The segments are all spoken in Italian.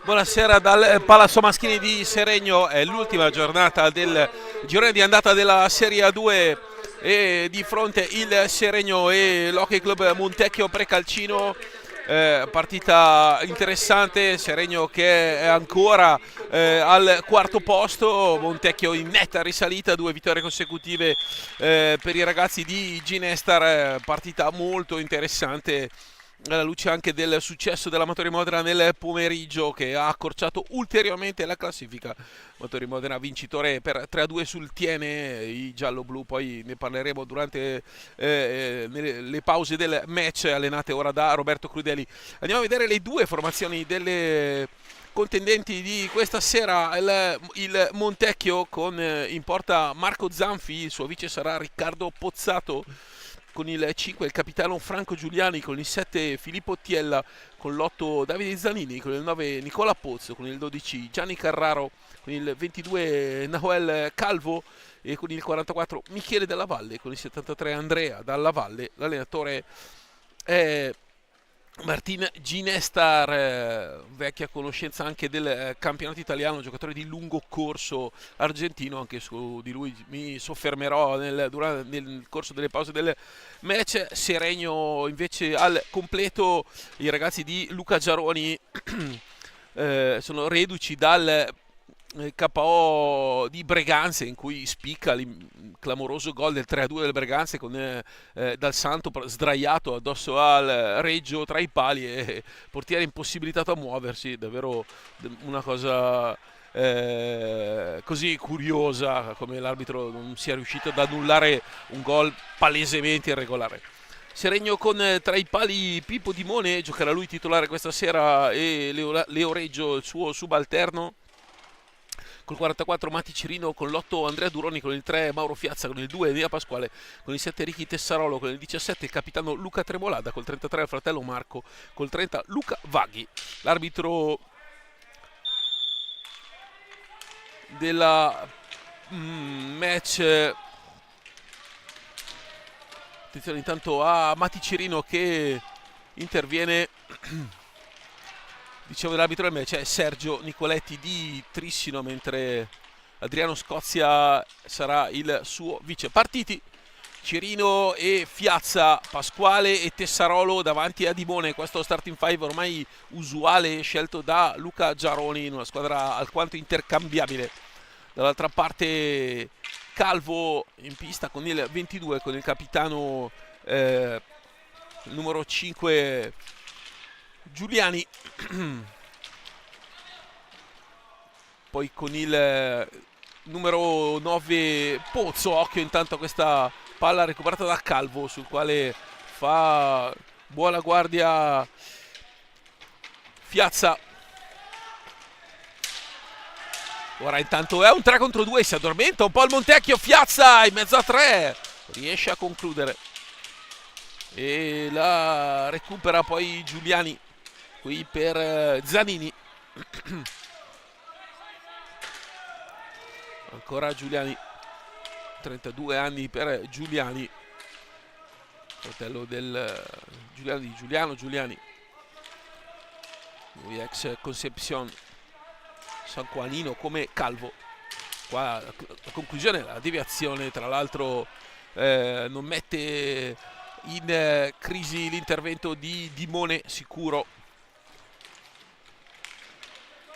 Buonasera dal Palazzo Maschini di Seregno, è l'ultima giornata del girone di andata della Serie A2 e di fronte il Seregno e l'Hockey Club Montecchio Precalcino. Partita interessante, Seregno che è ancora al quarto posto, Montecchio in netta risalita, 2 vittorie consecutive per i ragazzi di Ginestar, partita molto interessante alla luce anche del successo dell'Amatori Modena nel pomeriggio che ha accorciato ulteriormente la classifica. Amatori Modena vincitore per 3-2 sul Tiene, i giallo-blu, poi ne parleremo durante le pause del match allenate ora da Roberto Crudeli. Andiamo a vedere le due formazioni delle contendenti di questa sera. Il Montecchio con in porta Marco Zanfi, il suo vice sarà Riccardo Pozzato, con il 5 il capitano Franco Giuliani, con il 7 Filippo Tiella, con l'8 Davide Zanini, con il 9 Nicola Pozzo, con il 12 Gianni Carraro, con il 22 Nahuel Calvo e con il 44 Michele Della Valle, con il 73 Andrea Dalla Valle. L'allenatore è Martin Ginestar, vecchia conoscenza anche del campionato italiano, giocatore di lungo corso argentino. Anche su di lui mi soffermerò nel corso delle pause del match. Seregno invece al completo, i ragazzi di Luca Giaroni sono reduci dal KO di Breganze, in cui spicca il clamoroso gol del 3-2 del Breganze con Dal Santo sdraiato addosso al Reggio tra i pali e portiere impossibilitato a muoversi. Davvero una cosa così curiosa, come l'arbitro non sia riuscito ad annullare un gol palesemente irregolare. Seregno con tra i pali Pippo Dimone, giocherà lui titolare questa sera, e Leo Reggio il suo subalterno. Col 44 Mati Cirino, con l'8 Andrea Duroni, con il 3 Mauro Fiazza, con il 2 Nia Pasquale, con il 7 Ricky Tessarolo, con il 17 il capitano Luca Tremolada, col 33 il fratello Marco, col 30 Luca Vaghi. L'arbitro della match, attenzione intanto a Mati Cirino che interviene. Dicevo, l'arbitro del match è Sergio Nicoletti di Trissino, mentre Adriano Scozia sarà il suo vice. Partiti Cirino e Fiazza, Pasquale e Tessarolo davanti a Dimone. Questo starting five ormai usuale, scelto da Luca Giaroni in una squadra alquanto intercambiabile. Dall'altra parte Calvo in pista con il 22, con il capitano numero 5 Giuliani, poi con il numero 9 Pozzo. Occhio intanto a questa palla recuperata da Calvo, sul quale fa buona guardia Fiazza. Ora intanto è un 3 contro 2, si addormenta un po' il Montecchio. Fiazza in mezzo a 3 riesce a concludere e la recupera poi Giuliani qui per Zanini. Ancora Giuliani, 32 anni per Giuliani, fratello del Giuliano di Giuliani, lui ex Concepción Sanquanino come Calvo. Qua la conclusione, la deviazione, tra l'altro non mette in crisi l'intervento di Dimone, sicuro.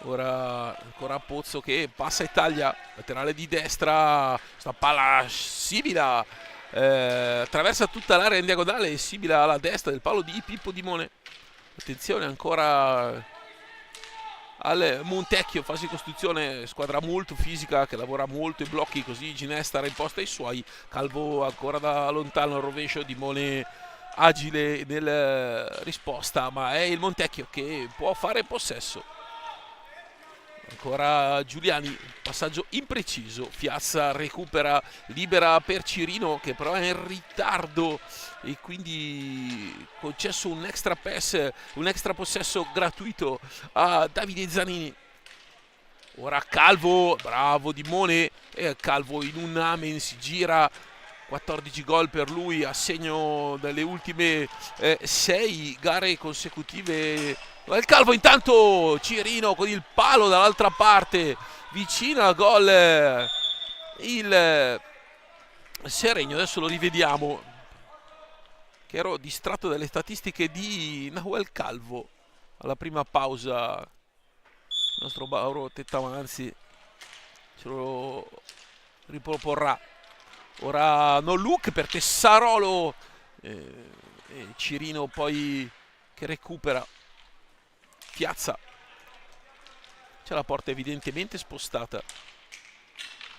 Ora ancora Pozzo che passa e taglia, laterale di destra, sta palla sibila, attraversa tutta l'area in diagonale, sibila alla destra del palo di Pippo Dimone. Attenzione ancora al Montecchio, fase di costruzione, squadra molto fisica che lavora molto i blocchi, così Ginestar imposta i suoi. Calvo ancora da lontano al rovescio, Dimone agile nel risposta, ma è il Montecchio che può fare possesso. Ancora Giuliani, passaggio impreciso, Fiazza recupera, libera per Cirino che però è in ritardo e quindi concesso un extra pass, un extra possesso gratuito a Davide Zanini. Ora Calvo, bravo Dimone, e Calvo in un amen si gira. 14 gol per lui a segno delle ultime 6 gare consecutive Il Calvo intanto, Cirino con il palo dall'altra parte, vicino al gol il Seregno. Adesso lo rivediamo, che ero distratto dalle statistiche di Nahuel Calvo alla prima pausa. Il nostro Mauro Tettamanzi ce lo riproporrà. Ora no look per Tessarolo e Cirino poi che recupera. Piazza, c'è la porta evidentemente spostata,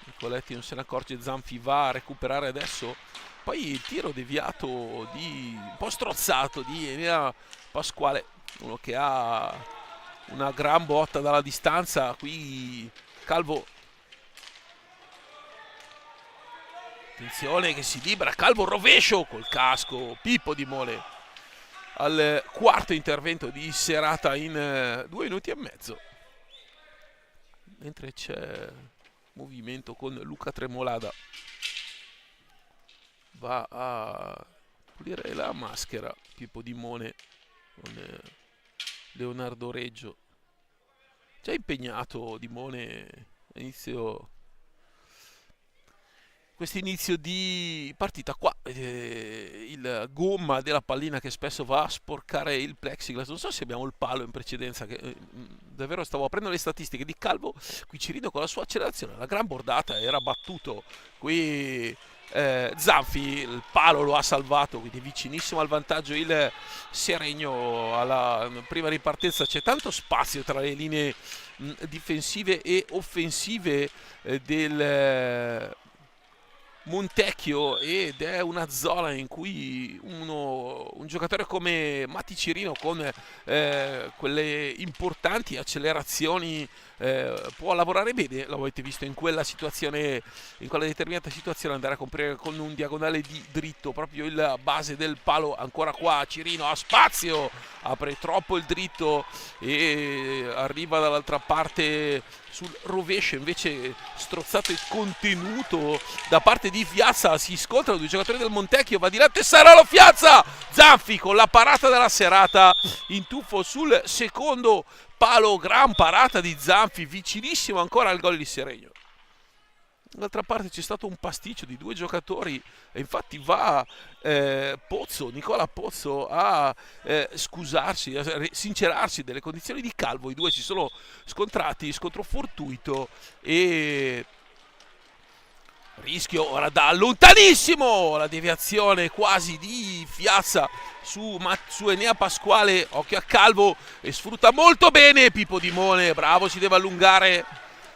Nicoletti non se ne accorge, Zanfi va a recuperare adesso, poi il tiro deviato un po' strozzato di Enea Pasquale, uno che ha una gran botta dalla distanza. Qui Calvo, attenzione che si libera, Calvo rovescio col casco, Pippo Di Mole al quarto intervento di serata in 2 minuti e mezzo, mentre c'è movimento con Luca Tremolada, va a pulire la maschera Pippo Di Mole con Leonardo Reggio, già impegnato Di Mole questo inizio di partita qua, il gomma della pallina che spesso va a sporcare il plexiglass. Non so se abbiamo il palo in precedenza, che davvero stavo aprendo le statistiche di Calvo. Qui Cirino con la sua accelerazione, la gran bordata, era battuto qui Zanfi, il palo lo ha salvato, quindi vicinissimo al vantaggio il Seregno. Alla prima ripartenza c'è tanto spazio tra le linee difensive e offensive del Montecchio, ed è una zona in cui un giocatore come Matti Cirino con quelle importanti accelerazioni può lavorare bene. Lo avete visto in quella situazione, in quella determinata situazione, andare a comprare con un diagonale di dritto proprio il base del palo. Ancora qua Cirino ha spazio, apre troppo il dritto e arriva dall'altra parte sul rovescio, invece strozzato e contenuto da parte di Piazza. Si scontrano 2 giocatori del Montecchio, va di là Tessarolo, Piazza, Zanfi con la parata della serata, in tuffo sul secondo palo, gran parata di Zanfi, vicinissimo ancora al gol di Seregno. Dall'altra parte c'è stato un pasticcio di 2 giocatori e infatti va Nicola Pozzo a scusarsi, a sincerarsi delle condizioni di Calvo. I due si sono scontrati, scontro fortuito e rischio ora da lontanissimo, la deviazione quasi di Piazza su Enea Pasquale. Occhio a Calvo e sfrutta molto bene Pippo Di Mole, bravo, si deve allungare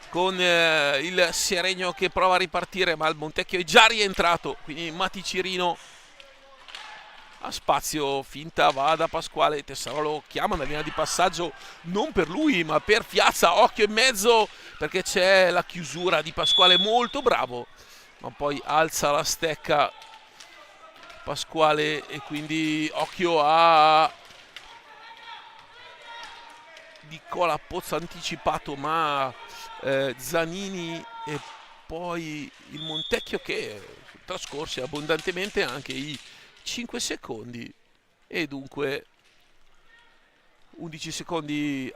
con il Seregno che prova a ripartire, ma il Montecchio è già rientrato, quindi Matti Cirino ha spazio, finta, va da Pasquale, Tessarolo chiama una linea di passaggio non per lui ma per Piazza, occhio in mezzo perché c'è la chiusura di Pasquale, molto bravo, ma poi alza la stecca Pasquale e quindi occhio a Nicola Pozzo anticipato, ma Zanini e poi il Montecchio che trascorse abbondantemente anche i 5 secondi e dunque 11 secondi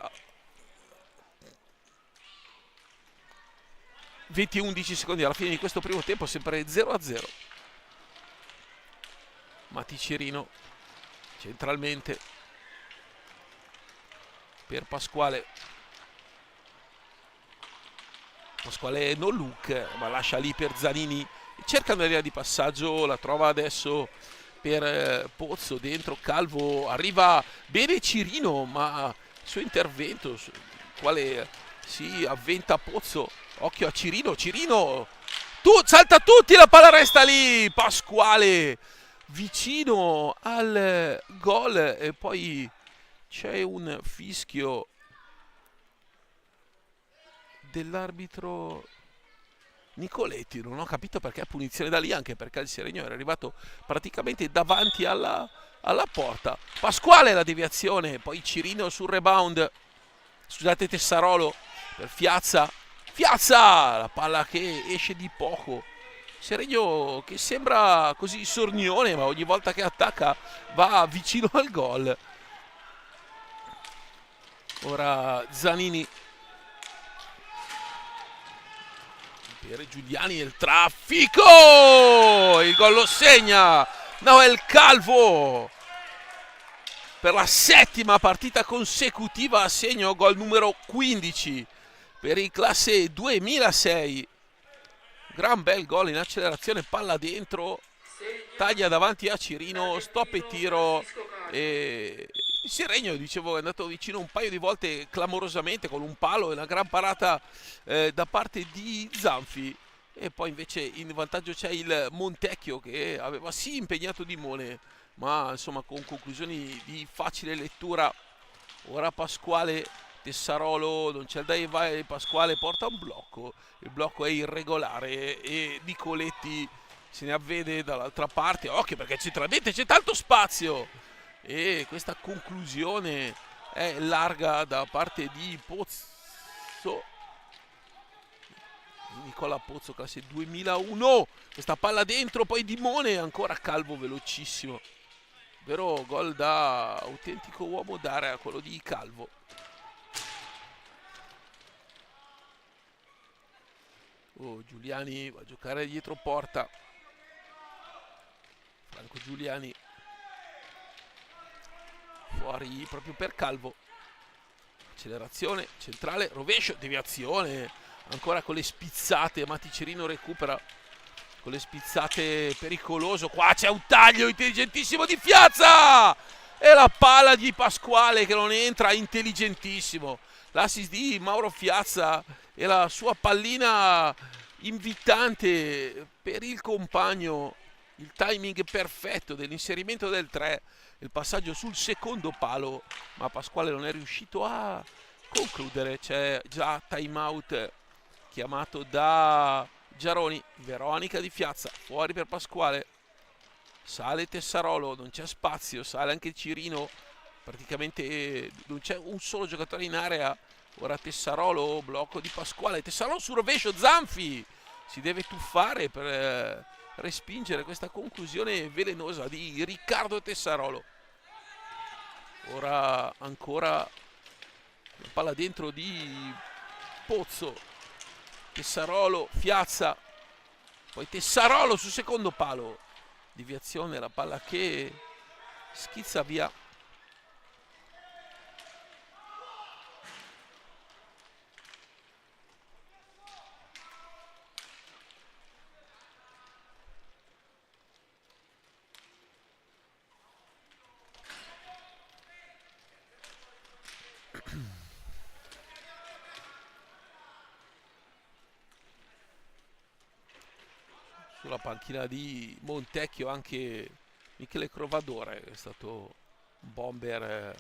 20-11 secondi alla fine di questo primo tempo, sempre 0-0. Matti Cirino centralmente per Pasquale no look, ma lascia lì per Zanini, cerca una linea di passaggio, la trova adesso per Pozzo, dentro Calvo, arriva bene Cirino, ma il suo intervento quale si avventa Pozzo, occhio a Cirino, salta tutti, la palla resta lì, Pasquale vicino al gol e poi c'è un fischio dell'arbitro Nicoletti, non ho capito perché punizione da lì, anche perché il Seregno era arrivato praticamente davanti alla porta. Pasquale la deviazione, poi Cirino sul rebound, scusate Tessarolo per Piazza, la palla che esce di poco, Seregno che sembra così sornione ma ogni volta che attacca va vicino al gol. Ora Zanini per Giuliani nel traffico, il gol lo segna Noel Calvo per la 7ª partita consecutiva a segno, gol numero 15 per il classe 2006. Gran bel gol in accelerazione, palla dentro, taglia davanti a Cirino, stop e tiro. E il Seregno, dicevo, è andato vicino un paio di volte clamorosamente con un palo e una gran parata da parte di Zanfi. E poi invece in vantaggio c'è il Montecchio che aveva sì impegnato Dimone, ma insomma con conclusioni di facile lettura. Ora Pasquale, Tessarolo, non c'è da vai, Pasquale porta un blocco, il blocco è irregolare e Nicoletti se ne avvede dall'altra parte. Occhio perché centralmente c'è tanto spazio e questa conclusione è larga da parte di Pozzo. Nicola Pozzo, classe 2001. Questa palla dentro, poi Dimone, ancora Calvo velocissimo. Vero gol da autentico uomo d'area, quello di Calvo. Oh, Giuliani va a giocare dietro porta. Franco Giuliani fuori proprio per Calvo. Accelerazione, centrale, rovescio, deviazione. Ancora con le spizzate, Maticerino recupera con le spizzate, pericoloso. Qua c'è un taglio intelligentissimo di Fiazza e la palla di Pasquale che non entra, intelligentissimo. L'assist di Mauro Fiazza e la sua pallina invitante per il compagno, il timing perfetto dell'inserimento del 3, il passaggio sul secondo palo, ma Pasquale non è riuscito a concludere. C'è già time out chiamato da Giaroni. Veronica di Fiazza fuori per Pasquale, sale Tessarolo, non c'è spazio, sale anche Cirino, praticamente non c'è un solo giocatore in area. Ora Tessarolo, blocco di Pasquale, Tessarolo sul rovescio, Zanfi si deve tuffare per respingere questa conclusione velenosa di Riccardo Tessarolo. Ora ancora la palla dentro di Pozzo, Tessarolo, Fiazza, poi Tessarolo sul secondo palo, deviazione, la palla che schizza via. Sulla panchina di Montecchio anche Michele Crovadore, che è stato un bomber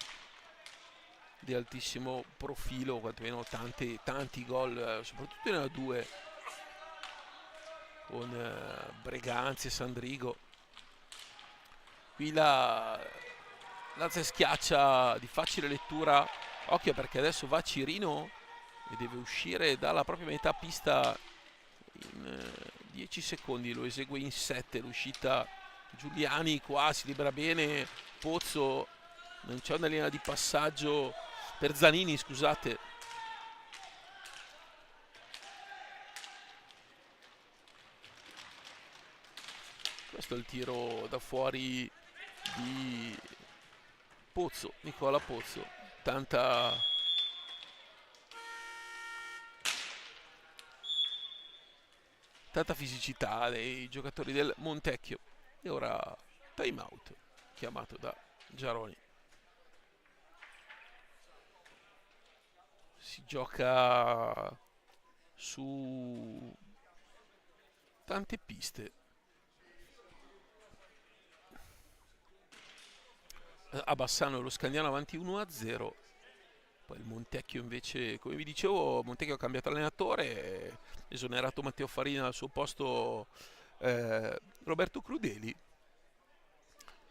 di altissimo profilo, quantomeno tanti gol, soprattutto in A2 con Breganzi e Sandrigo. Qui la Lazio schiaccia di facile lettura, occhio perché adesso va Cirino e deve uscire dalla propria metà pista in 10 secondi, lo esegue in 7 l'uscita. Giuliani qua si libera bene, Pozzo, non c'è una linea di passaggio per Zanini, scusate. Questo è il tiro da fuori di Pozzo, Nicola Pozzo. Tanta fisicità dei giocatori del Montecchio. E ora time out chiamato da Giaroni. Si gioca su tante piste. A Bassano lo Scandiano avanti 1-0. Poi il Montecchio invece, come vi dicevo, Montecchio ha cambiato allenatore, esonerato Matteo Farina al suo posto Roberto Crudeli,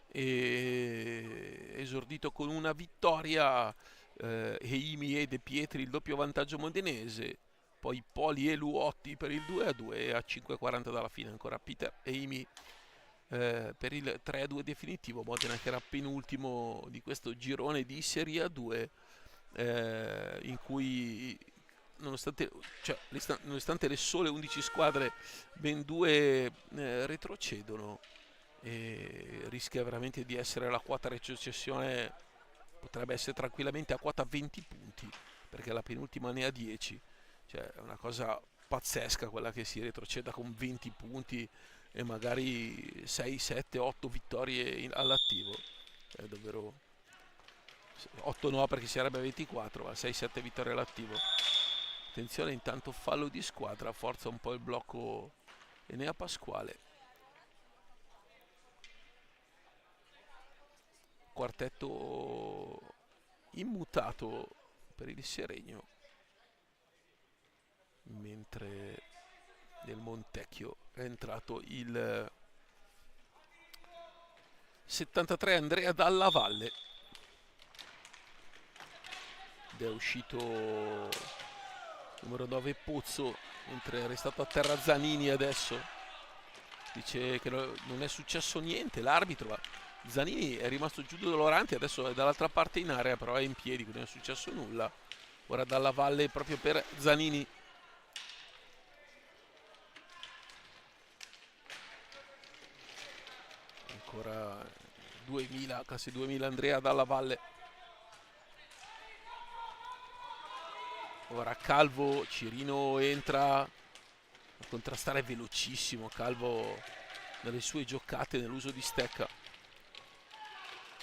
e esordito con una vittoria, Eimi e De Pietri il doppio vantaggio modenese, poi Poli e Luotti per il 2-2 e a 5:40 dalla fine ancora Peter Eimi per il 3-2 definitivo. Modena che era penultimo di questo girone di Serie A2 in cui nonostante, cioè, nonostante le sole 11 squadre, ben due retrocedono, e rischia veramente di essere la quota retrocessione, potrebbe essere tranquillamente a quota 20 punti, perché la penultima ne ha 10, cioè è una cosa pazzesca quella che si retroceda con 20 punti e magari 6, 7, 8 vittorie all'attivo. È davvero 8 no perché sarebbe 24, ma 6-7 vittorie all'attivo. Attenzione, intanto fallo di squadra, forza un po' il blocco Enea Pasquale. Quartetto immutato per il Seregno, mentre nel Montecchio è entrato il 73 Andrea Dalla Valle ed è uscito numero 9 Pozzo, mentre è restato a terra Zanini. Adesso dice che non è successo niente l'arbitro, ma Zanini è rimasto giù dolorante, adesso è dall'altra parte in area, però è in piedi, quindi non è successo nulla. Ora Dalla Valle proprio per Zanini. Ancora 2000, classe 2000 Andrea Dalla Valle. Ora Calvo, Cirino entra a contrastare, velocissimo Calvo nelle sue giocate, nell'uso di stecca.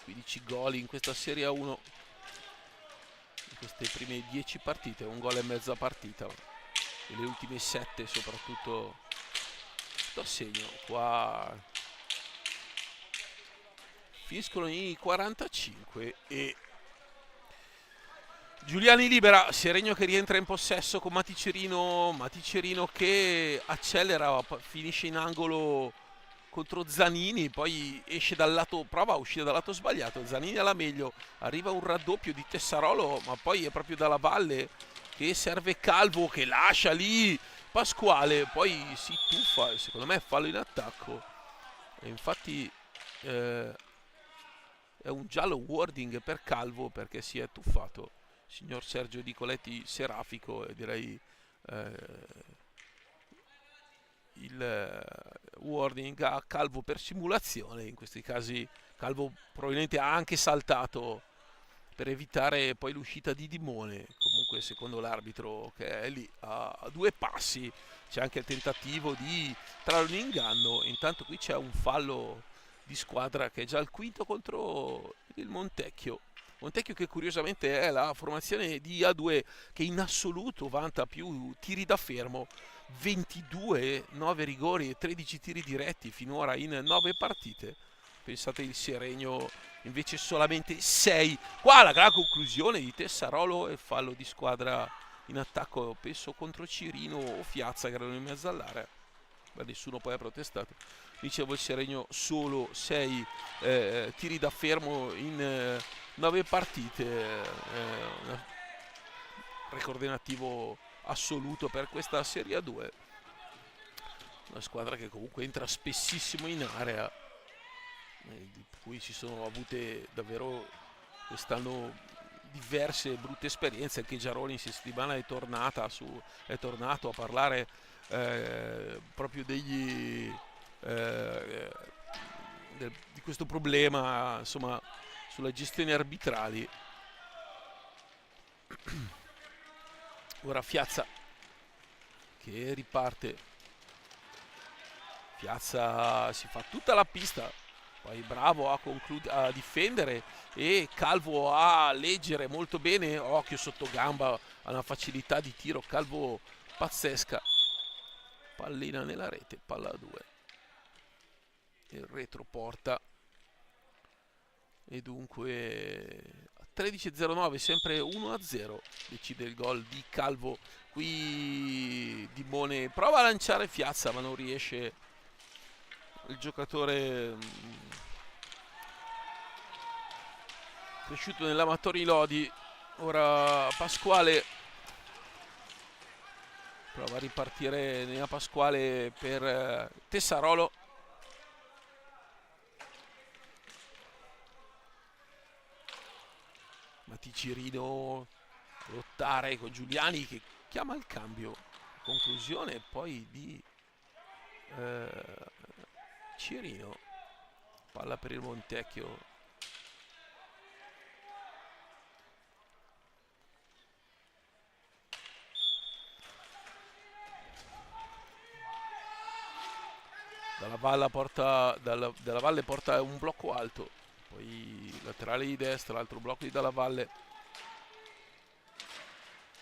15 gol in questa Serie A1, in queste prime 10 partite, un gol e mezza partita, e le ultime 7 soprattutto a segno. Qua finiscono i 45 e Giuliani libera, Seregno che rientra in possesso con Maticerino che accelera, finisce in angolo contro Zanini, poi esce dal lato, prova a uscire dal lato sbagliato, Zanini alla meglio, arriva un raddoppio di Tessarolo, ma poi è proprio Dalla Valle che serve Calvo che lascia lì Pasquale, poi si tuffa, secondo me è fallo in attacco, e infatti è un giallo wording per Calvo perché si è tuffato. Signor Sergio Di Coletti Serafico, e direi il warning a Calvo per simulazione. In questi casi Calvo probabilmente ha anche saltato per evitare poi l'uscita di Dimone. Comunque secondo l'arbitro che è lì a due passi c'è anche il tentativo di trarre un inganno. Intanto qui c'è un fallo di squadra che è già il quinto contro il Montecchio. Montecchio che curiosamente è la formazione di A2 che in assoluto vanta più tiri da fermo, 22, 9 rigori e 13 tiri diretti finora in 9 partite. Pensate, il Seregno invece solamente 6. Qua la gran conclusione di Tessarolo e fallo di squadra in attacco, penso contro Cirino o Fiazza che erano in mezzo all'area, ma nessuno poi ha protestato. Dicevo, il Seregno solo 6 tiri da fermo in 9 partite, un record negativo assoluto per questa Serie A2. Una squadra che comunque entra spessissimo in area, di cui si sono avute davvero quest'anno diverse brutte esperienze. Anche Giaroni in settimana è tornato a parlare proprio di questo problema, insomma, sulla gestione arbitrali. Ora Fiazza che riparte, Piazza si fa tutta la pista, poi bravo a difendere, e Calvo a leggere molto bene, occhio sotto gamba, ha una facilità di tiro Calvo pazzesca. Pallina nella rete, palla a 2, il retroporta, e dunque a 13:09 sempre 1-0, decide il gol di Calvo. Qui Dimone prova a lanciare Fiazza ma non riesce il giocatore cresciuto nell'Amatori Lodi. Ora Pasquale prova a ripartire Nea Pasquale per Tessarolo. Maticerino lottare con Giuliani che chiama il cambio. Conclusione poi di Cirino. Palla per il Montecchio. Dalla Valle porta un blocco alto, poi laterale di destra, l'altro blocco di Dalla Valle.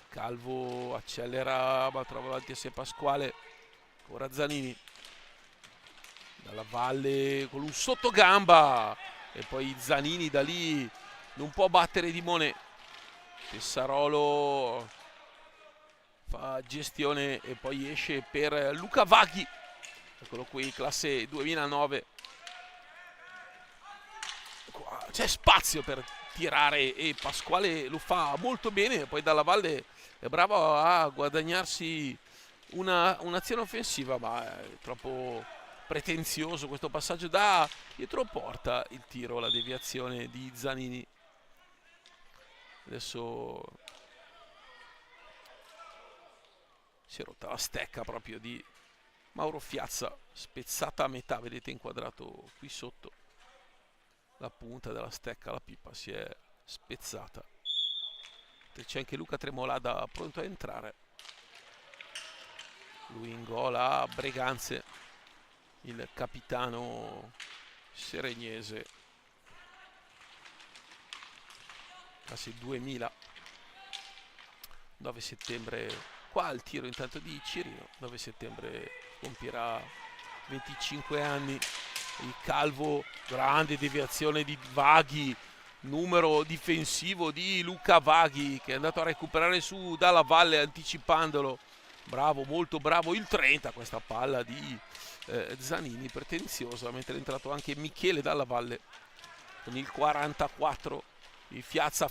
Calvo accelera ma trova avanti a sé Pasquale. Ora Zanini. Dalla Valle con un sottogamba e poi Zanini da lì non può battere Dimone. Tessarolo fa gestione e poi esce per Luca Vaghi. Eccolo qui, classe 2009. C'è spazio per tirare e Pasquale lo fa molto bene. Poi Dalla Valle è bravo a guadagnarsi un'azione offensiva, ma è troppo pretenzioso questo passaggio da dietro porta. Il tiro, la deviazione di Zanini. Adesso si è rotta la stecca proprio di Mauro Fiazza, spezzata a metà, vedete inquadrato qui sotto la punta della stecca, la pipa si è spezzata. C'è anche Luca Tremolada pronto a entrare. Lui in gola, Breganze, il capitano seregnese, classe 2000, 9 settembre. Qua il tiro intanto di Cirino, 9 settembre compierà 25 anni. Il Calvo, grande deviazione di Vaghi, numero difensivo di Luca Vaghi che è andato a recuperare su Dalla Valle anticipandolo. Bravo, molto bravo il 30, questa palla di Zanini pretenziosa, mentre è entrato anche Michele Dalla Valle con il 44. Il Fiazza,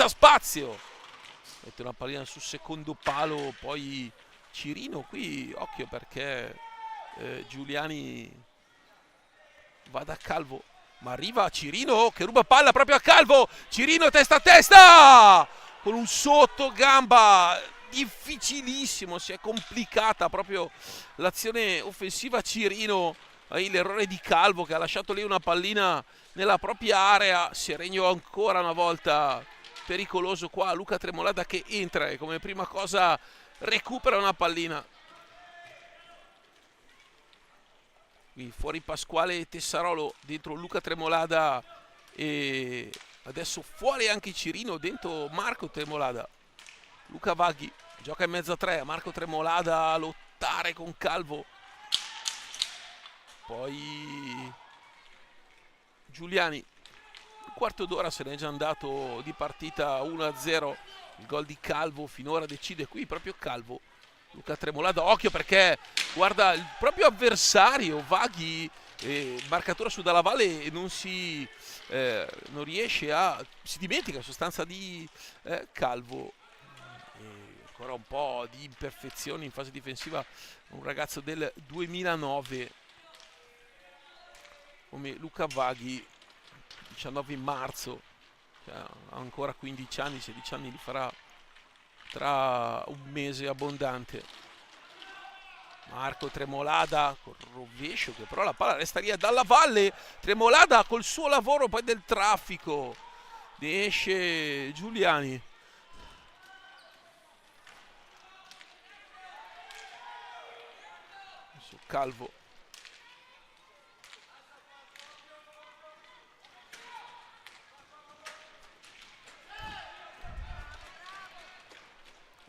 spazio! Mette una pallina sul secondo palo, poi Cirino qui, occhio perché Giuliani va da Calvo, ma arriva Cirino che ruba palla proprio a Calvo. Cirino testa a testa con un sottogamba difficilissimo, si è complicata proprio l'azione offensiva. Cirino, l'errore di Calvo che ha lasciato lì una pallina nella propria area. Seregno ancora una volta pericoloso qua, Luca Tremolada che entra e come prima cosa recupera una pallina. Qui fuori Pasquale e Tessarolo, dentro Luca Tremolada e adesso fuori anche Cirino, dentro Marco Tremolada. Luca Vaghi gioca in mezzo a tre, Marco Tremolada a lottare con Calvo. Poi Giuliani. Quarto d'ora se n'è già andato di partita 1-0. Il gol di Calvo finora decide qui proprio Calvo. Luca Tremolada, occhio perché guarda il proprio avversario Vaghi, marcatura su Dalla Valle e non riesce si dimentica in sostanza di Calvo. Ancora un po' di imperfezioni in fase difensiva, un ragazzo del 2009 come Luca Vaghi, 19 marzo, cioè, ha ancora 15 anni, 16 anni li farà tra un mese abbondante. Marco Tremolada col rovescio che però la palla resta lì a Dalla Valle. Tremolada col suo lavoro poi del traffico, ne esce Giuliani. Su Calvo.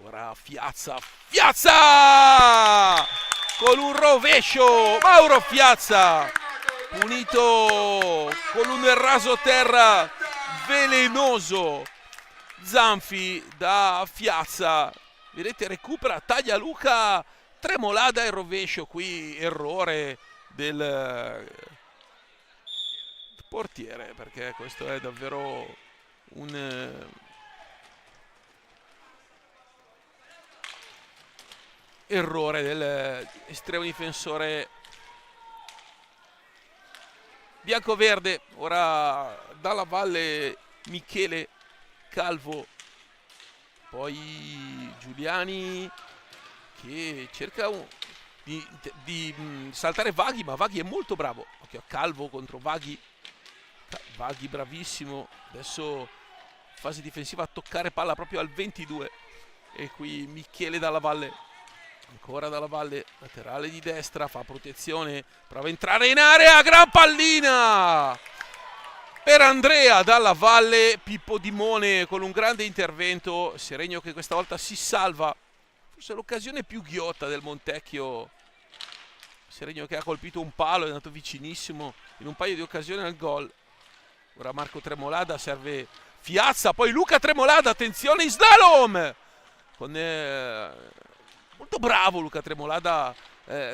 Ora Fiazza con un rovescio, Mauro Fiazza punito con un rasoterra velenoso. Zanfi da Fiazza, vedete, recupera, taglia Luca Tremolada e rovescio qui, errore del portiere, perché questo è davvero un errore dell'estremo difensore biancoverde. Ora Dalla Valle, Michele, Calvo poi Giuliani che cerca di saltare Vaghi, ma Vaghi è molto bravo. Occhio a Calvo contro Vaghi. Vaghi bravissimo, adesso fase difensiva a toccare palla proprio al 22. E qui Michele Dalla Valle, ancora Dalla Valle, laterale di destra, fa protezione, prova a entrare in area, gran pallina per Andrea Dalla Valle. Pippo Dimone con un grande intervento, Seregno che questa volta si salva, forse l'occasione più ghiotta del Montecchio. Seregno che ha colpito un palo, è andato vicinissimo in un paio di occasioni al gol. Ora Marco Tremolada, serve Fiazza, poi Luca Tremolada, attenzione in slalom! Molto bravo Luca Tremolada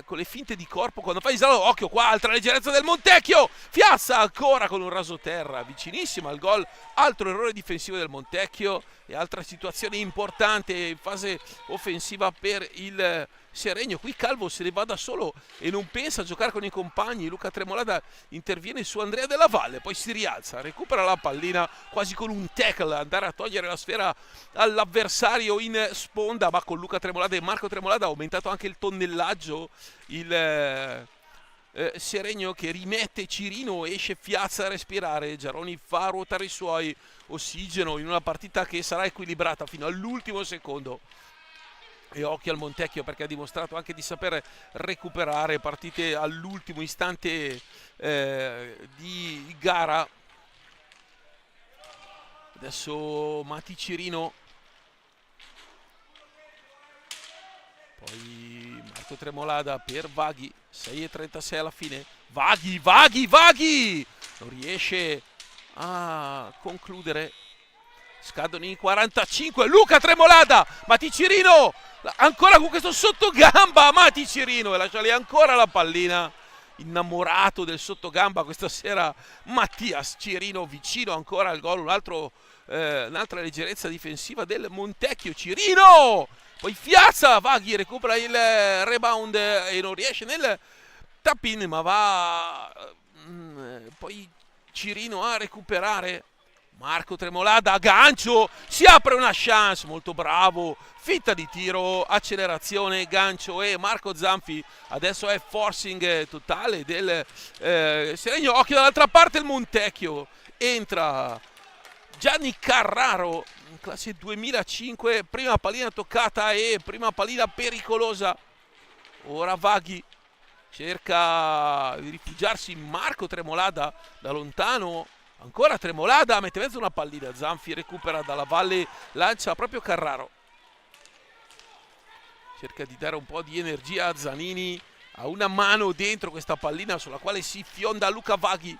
con le finte di corpo quando fa in slalom. Occhio qua, altra leggerezza del Montecchio. Fiazza ancora con un rasoterra, vicinissimo al gol. Altro errore difensivo del Montecchio e altra situazione importante in fase offensiva per il Seregno. Qui Calvo se ne va da solo e non pensa a giocare con i compagni. Luca Tremolada interviene su Andrea Della Valle, poi si rialza, recupera la pallina quasi con un tackle, andare a togliere la sfera all'avversario in sponda, ma con Luca Tremolada e Marco Tremolada ha aumentato anche il tonnellaggio. Il Seregno che rimette Cirino, esce Fiazza a respirare, Giaroni fa ruotare i suoi, ossigeno in una partita che sarà equilibrata fino all'ultimo secondo. E occhio al Montecchio perché ha dimostrato anche di saper recuperare partite all'ultimo istante di gara. Adesso Mati Cirino, poi Marco Tremolada per Vaghi, 6:36 alla fine. Vaghi non riesce a concludere, scadono i 45. Luca Tremolada, Mati Cirino ancora con questo sottogamba, Mati Cirino, e lascia lì ancora la pallina. Innamorato del sottogamba questa sera Mattias Cirino, vicino ancora al gol. Un'altra leggerezza difensiva del Montecchio. Cirino, poi Fiazza, Vaghi recupera il rebound e non riesce nel tap-in, ma va poi Cirino a recuperare. Marco Tremolada, gancio, si apre una chance, molto bravo, fitta di tiro, accelerazione, gancio e Marco Zanfi adesso è forcing totale del Seregno. Occhio dall'altra parte il Montecchio, entra Gianni Carraro, in classe 2005, prima pallina toccata e prima pallina pericolosa. Ora Vaghi cerca di rifugiarsi in Marco Tremolada da lontano. Ancora Tremolada, mette in mezzo una pallina, Zanfi recupera Dalla Valle, lancia proprio Carraro. Cerca di dare un po' di energia a Zanini, ha una mano dentro questa pallina sulla quale si fionda Luca Vaghi.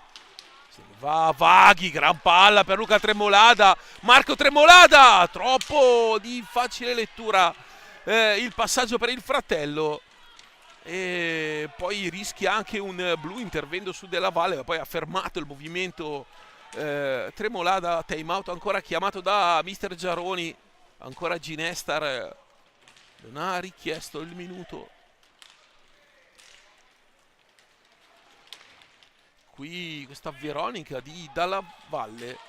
Se ne va Vaghi, gran palla per Luca Tremolada, Marco Tremolada, troppo di facile lettura il passaggio per il fratello. E poi rischia anche un blu intervenendo su Della Valle, ma poi ha fermato il movimento Tremolada. Time out ancora chiamato da mister Giaroni, ancora Ginestar non ha richiesto il minuto. Qui questa Veronica di Dalla Valle,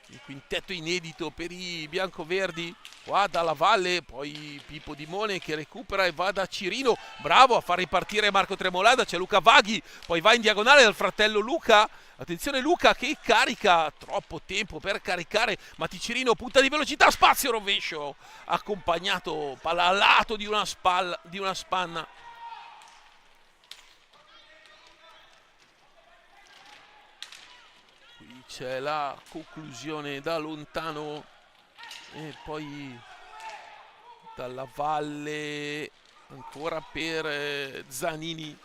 il quintetto inedito per i biancoverdi. Qua Dalla Valle, poi Pippo Dimone che recupera e va da Cirino, bravo a far ripartire Marco Tremolada. C'è Luca Vaghi, poi va in diagonale dal fratello Luca. Attenzione Luca che carica, troppo tempo per caricare. Mati Cirino, punta di velocità, spazio, rovescio, accompagnato palla a lato di una spanna. Qui c'è la conclusione da lontano e poi Dalla Valle ancora per Zanini,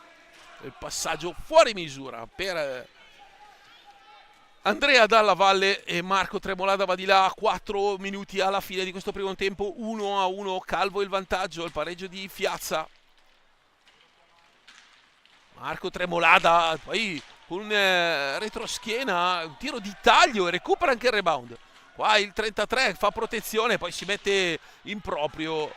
il passaggio fuori misura per Andrea Dalla Valle e Marco Tremolada va di là. 4 minuti alla fine di questo primo tempo, 1-1, Calvo il vantaggio, il pareggio di Fiazza. Marco Tremolada poi con un retroschiena, un tiro di taglio e recupera anche il rebound. Qua il 33 fa protezione, poi si mette in proprio.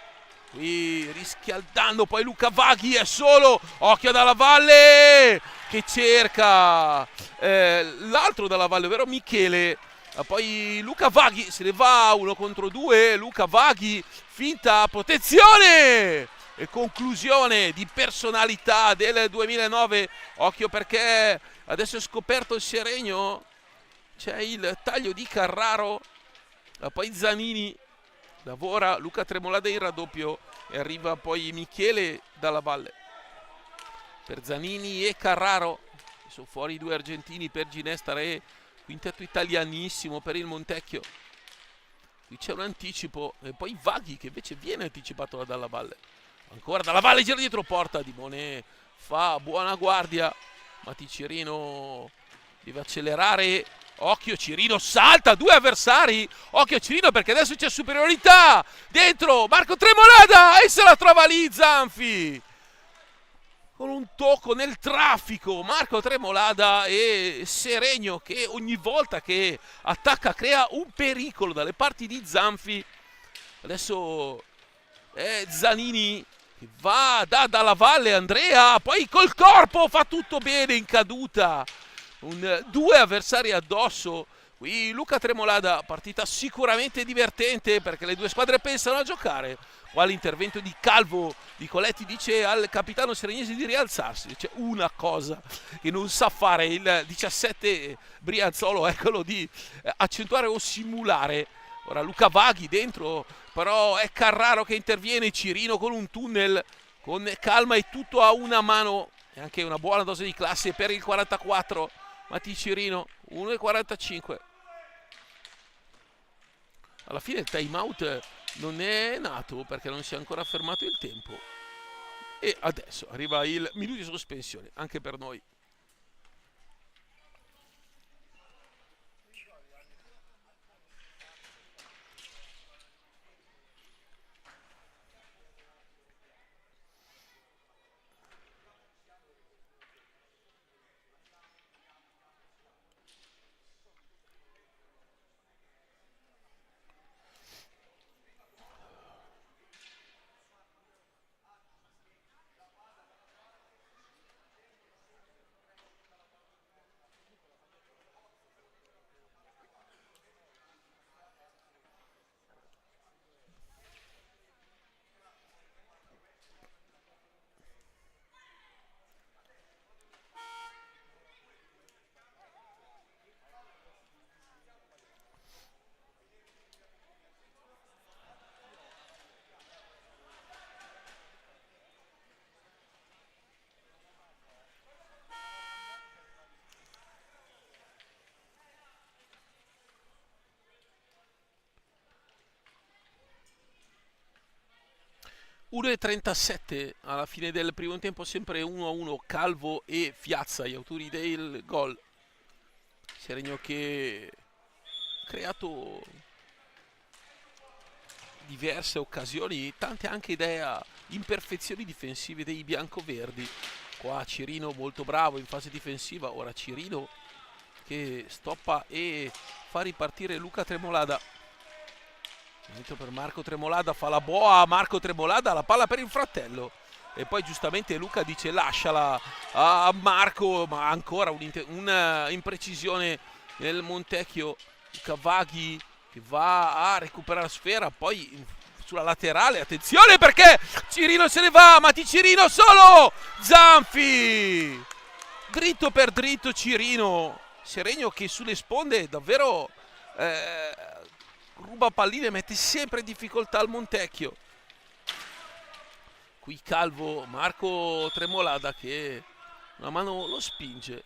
Qui rischia il danno, poi Luca Vaghi è solo. Occhio a Dalla Valle che cerca l'altro Dalla Valle, ovvero Michele. Poi Luca Vaghi se ne va 1 contro 2. Luca Vaghi, finta protezione e conclusione di personalità del 2009. Occhio perché adesso è scoperto il Seregno, c'è il taglio di Carraro, poi Zanini lavora, Luca Tremolada in raddoppio e arriva poi Michele Dalla Valle per Zanini e Carraro. Sono fuori i 2 argentini per Ginestare, quintetto italianissimo per il Montecchio. Qui c'è un anticipo e poi Vaghi che invece viene anticipato da Dalla Valle. Ancora Dalla Valle, gira dietro porta, Di Monet fa buona guardia, Matti Cirino deve accelerare. Occhio, Cirino salta, 2 avversari. Occhio Cirino perché adesso c'è superiorità. Dentro Marco Tremolada e se la trova lì Zanfi. Con un tocco nel traffico, Marco Tremolada e Seregno che ogni volta che attacca crea un pericolo dalle parti di Zanfi. Adesso è Zanini che va dalla Valle, Andrea, poi col corpo fa tutto bene in caduta. 2 avversari addosso. Qui Luca Tremolada, partita sicuramente divertente perché le 2 squadre pensano a giocare. Qua l'intervento di Calvo, di Coletti dice al capitano seregnese di rialzarsi. C'è una cosa che non sa fare il 17 Brianzolo, è quello di accentuare o simulare. Ora Luca Vaghi dentro, però è Carraro che interviene, Cirino con un tunnel, con calma e tutto a una mano. E anche una buona dose di classe per il 44. Matti Cirino, 1,45. Alla fine il time out non è nato perché non si è ancora fermato il tempo. E adesso arriva il minuto di sospensione, anche per noi. (1:37) alla fine del primo tempo, sempre 1-1, Calvo e Fiazza, gli autori del gol. Seregno che ha creato diverse occasioni, tante anche idee, imperfezioni difensive dei biancoverdi. Qua Cirino molto bravo in fase difensiva, ora Cirino che stoppa e fa ripartire Luca Tremolada. Per Marco Tremolada, fa la boa, Marco Tremolada, la palla per il fratello e poi giustamente Luca dice lasciala a Marco, ma ancora un'imprecisione nel Montecchio. Luca Vaghi che va a recuperare la sfera, poi sulla laterale, attenzione perché Cirino se ne va, Matti Cirino solo, Zanfi dritto per dritto, Cirino. Seregno che sulle sponde davvero ruba palline, mette sempre in difficoltà il Montecchio. Qui Calvo, Marco Tremolada che una mano lo spinge.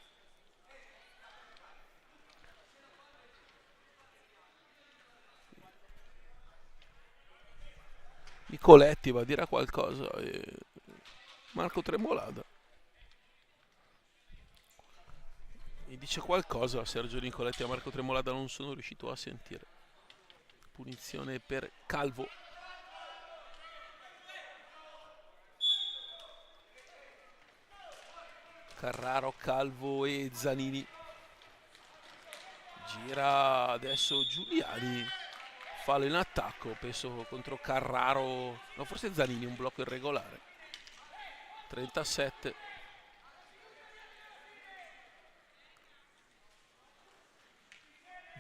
Nicoletti va a dire qualcosa e Marco Tremolada mi dice qualcosa. Sergio Nicoletti a Marco Tremolada non sono riuscito a sentire. Punizione per Calvo. Carraro, Calvo e Zanini. Gira adesso Giuliani, fallo in attacco, penso contro Carraro, no forse Zanini, un blocco irregolare. 37.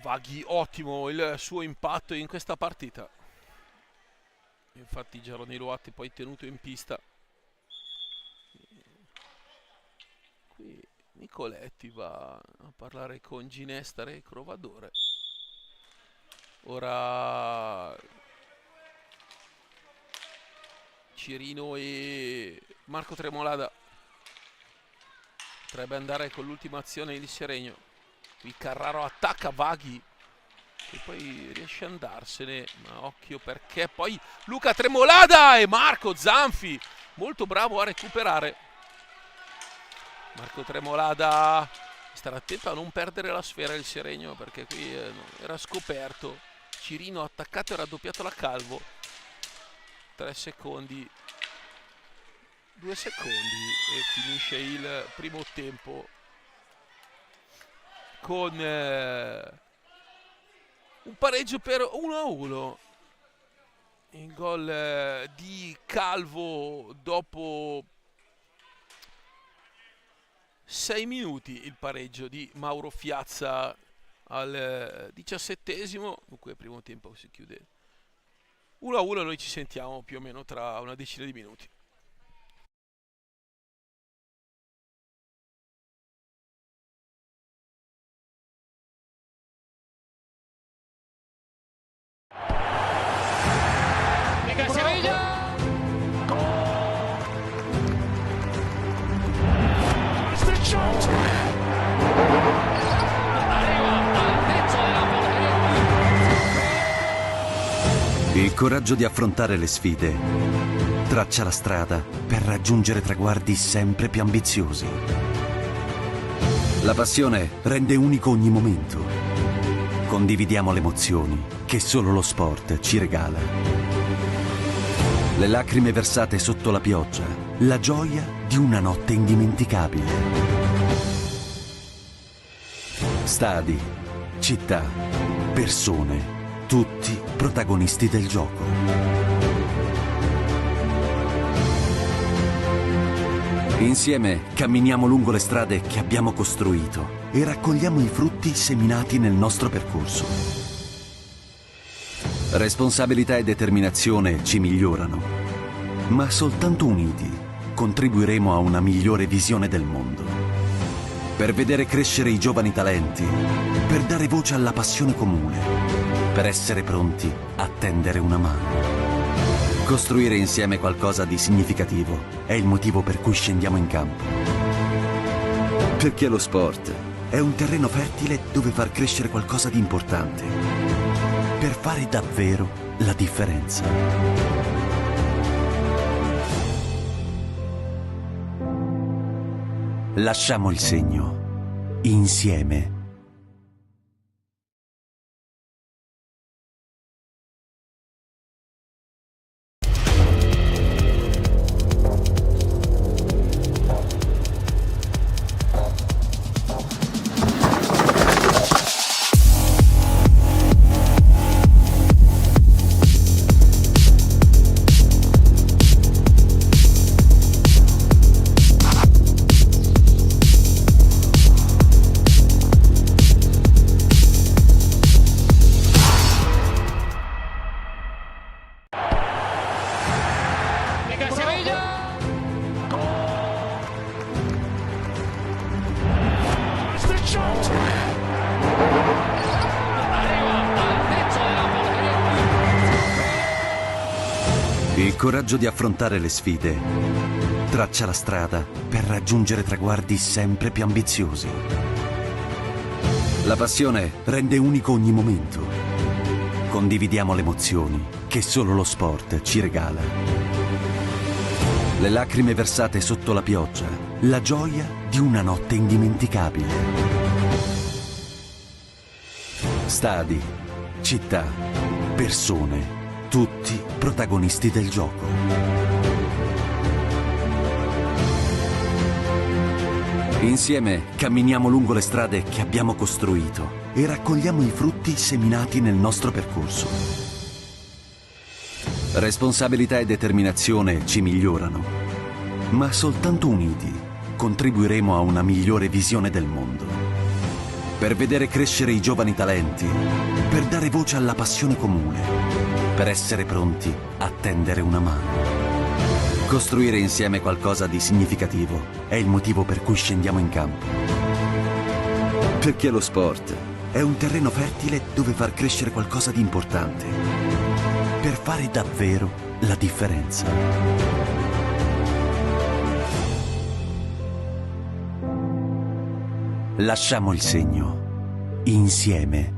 Vaghi, ottimo il suo impatto in questa partita. Infatti Geroni Loatti poi tenuto in pista. Qui Nicoletti va a parlare con Ginestare e Crovadore. Ora Cirino e Marco Tremolada. Potrebbe andare con l'ultima azione il Seregno. Qui Carraro attacca Vaghi e poi riesce a andarsene, ma occhio perché poi Luca Tremolada e Marco Zanfi molto bravo a recuperare. Marco Tremolada, stare attento a non perdere la sfera il Seregno, perché qui era scoperto. Cirino attaccato e raddoppiato la Calvo. 3 secondi, 2 secondi e finisce il primo tempo con un pareggio per 1-1. Il gol di Calvo dopo 6 minuti, il pareggio di Mauro Fiazza al 17esimo. Dunque il primo tempo si chiude 1-1. Noi ci sentiamo più o meno tra una decina di minuti. Il coraggio di affrontare le sfide traccia la strada per raggiungere traguardi sempre più ambiziosi. La passione rende unico ogni momento. Condividiamo le emozioni che solo lo sport ci regala. Le lacrime versate sotto la pioggia, la gioia di una notte indimenticabile. Stadi, città, persone, tutti protagonisti del gioco. Insieme camminiamo lungo le strade che abbiamo costruito e raccogliamo i frutti seminati nel nostro percorso. Responsabilità e determinazione ci migliorano, ma soltanto uniti contribuiremo a una migliore visione del mondo. Per vedere crescere i giovani talenti, per dare voce alla passione comune, per essere pronti a tendere una mano. Costruire insieme qualcosa di significativo è il motivo per cui scendiamo in campo. Perché lo sport è un terreno fertile dove far crescere qualcosa di importante, per fare davvero la differenza. Lasciamo il segno, insieme. Il coraggio di affrontare le sfide traccia la strada per raggiungere traguardi sempre più ambiziosi. La passione rende unico ogni momento. Condividiamo le emozioni che solo lo sport ci regala. Le lacrime versate sotto la pioggia, la gioia di una notte indimenticabile. Stadi, città, persone, tutti protagonisti del gioco. Insieme camminiamo lungo le strade che abbiamo costruito e raccogliamo i frutti seminati nel nostro percorso. Responsabilità e determinazione ci migliorano, ma soltanto uniti contribuiremo a una migliore visione del mondo. per vedere crescere i giovani talenti, per dare voce alla passione comune, per essere pronti a tendere una mano. Costruire insieme qualcosa di significativo è il motivo per cui scendiamo in campo. Perché lo sport è un terreno fertile dove far crescere qualcosa di importante, per fare davvero la differenza. Lasciamo il segno, insieme.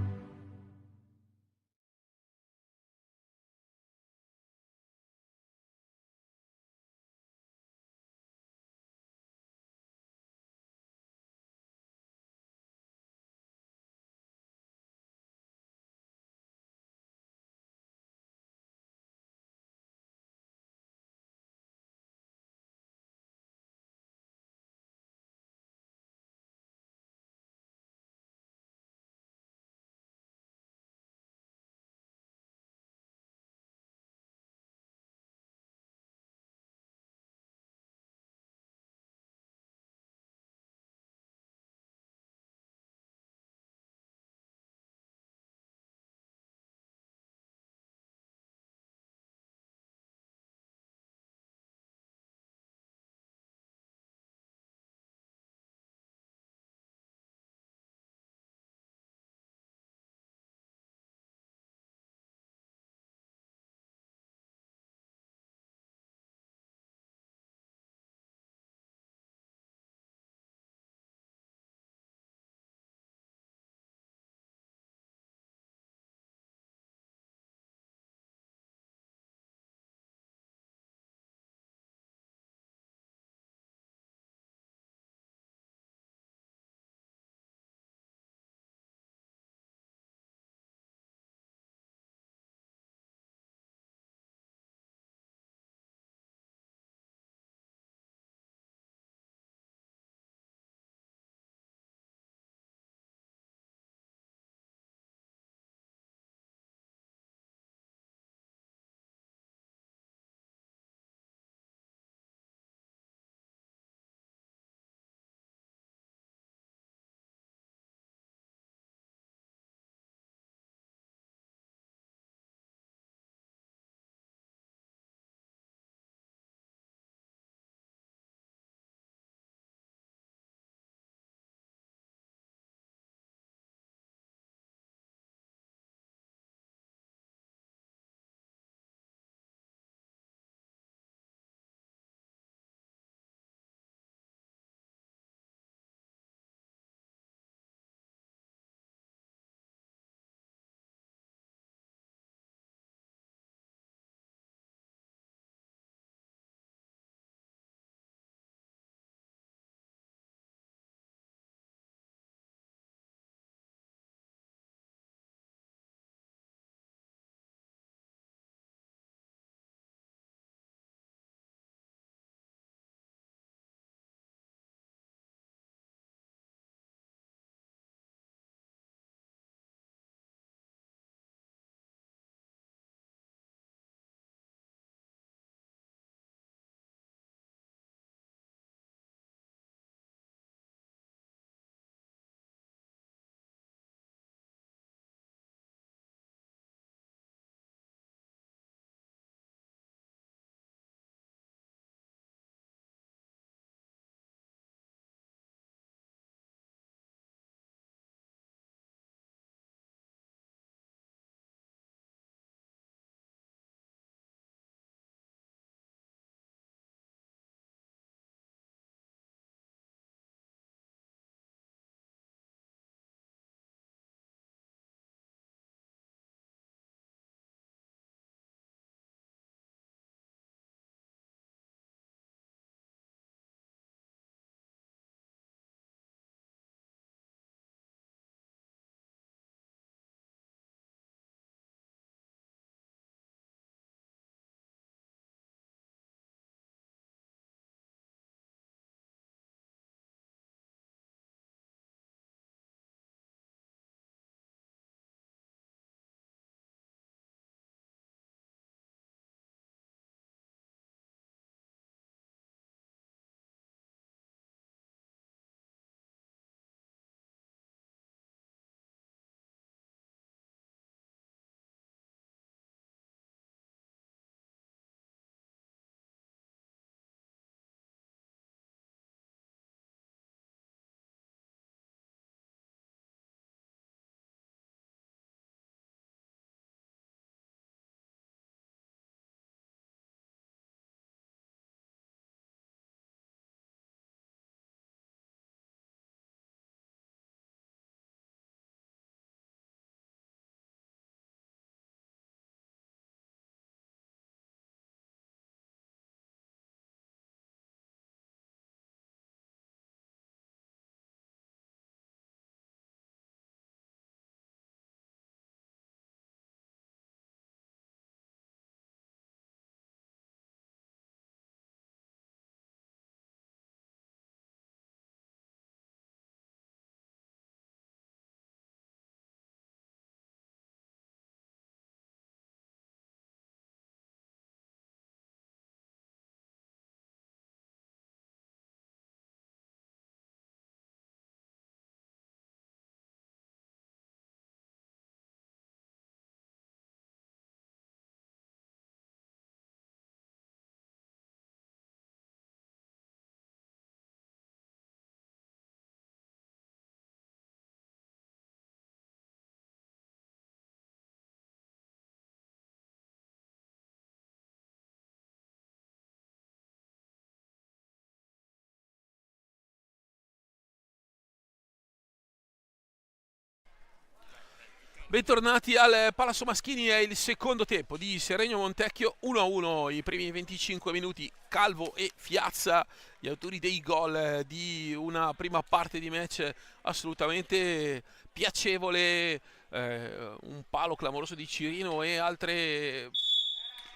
Bentornati al Palazzo Maschini, è il secondo tempo di Seregno Montecchio, 1-1 i primi 25 minuti. Calvo e Fiazza, gli autori dei gol di una prima parte di match assolutamente piacevole, un palo clamoroso di Cirino e altre,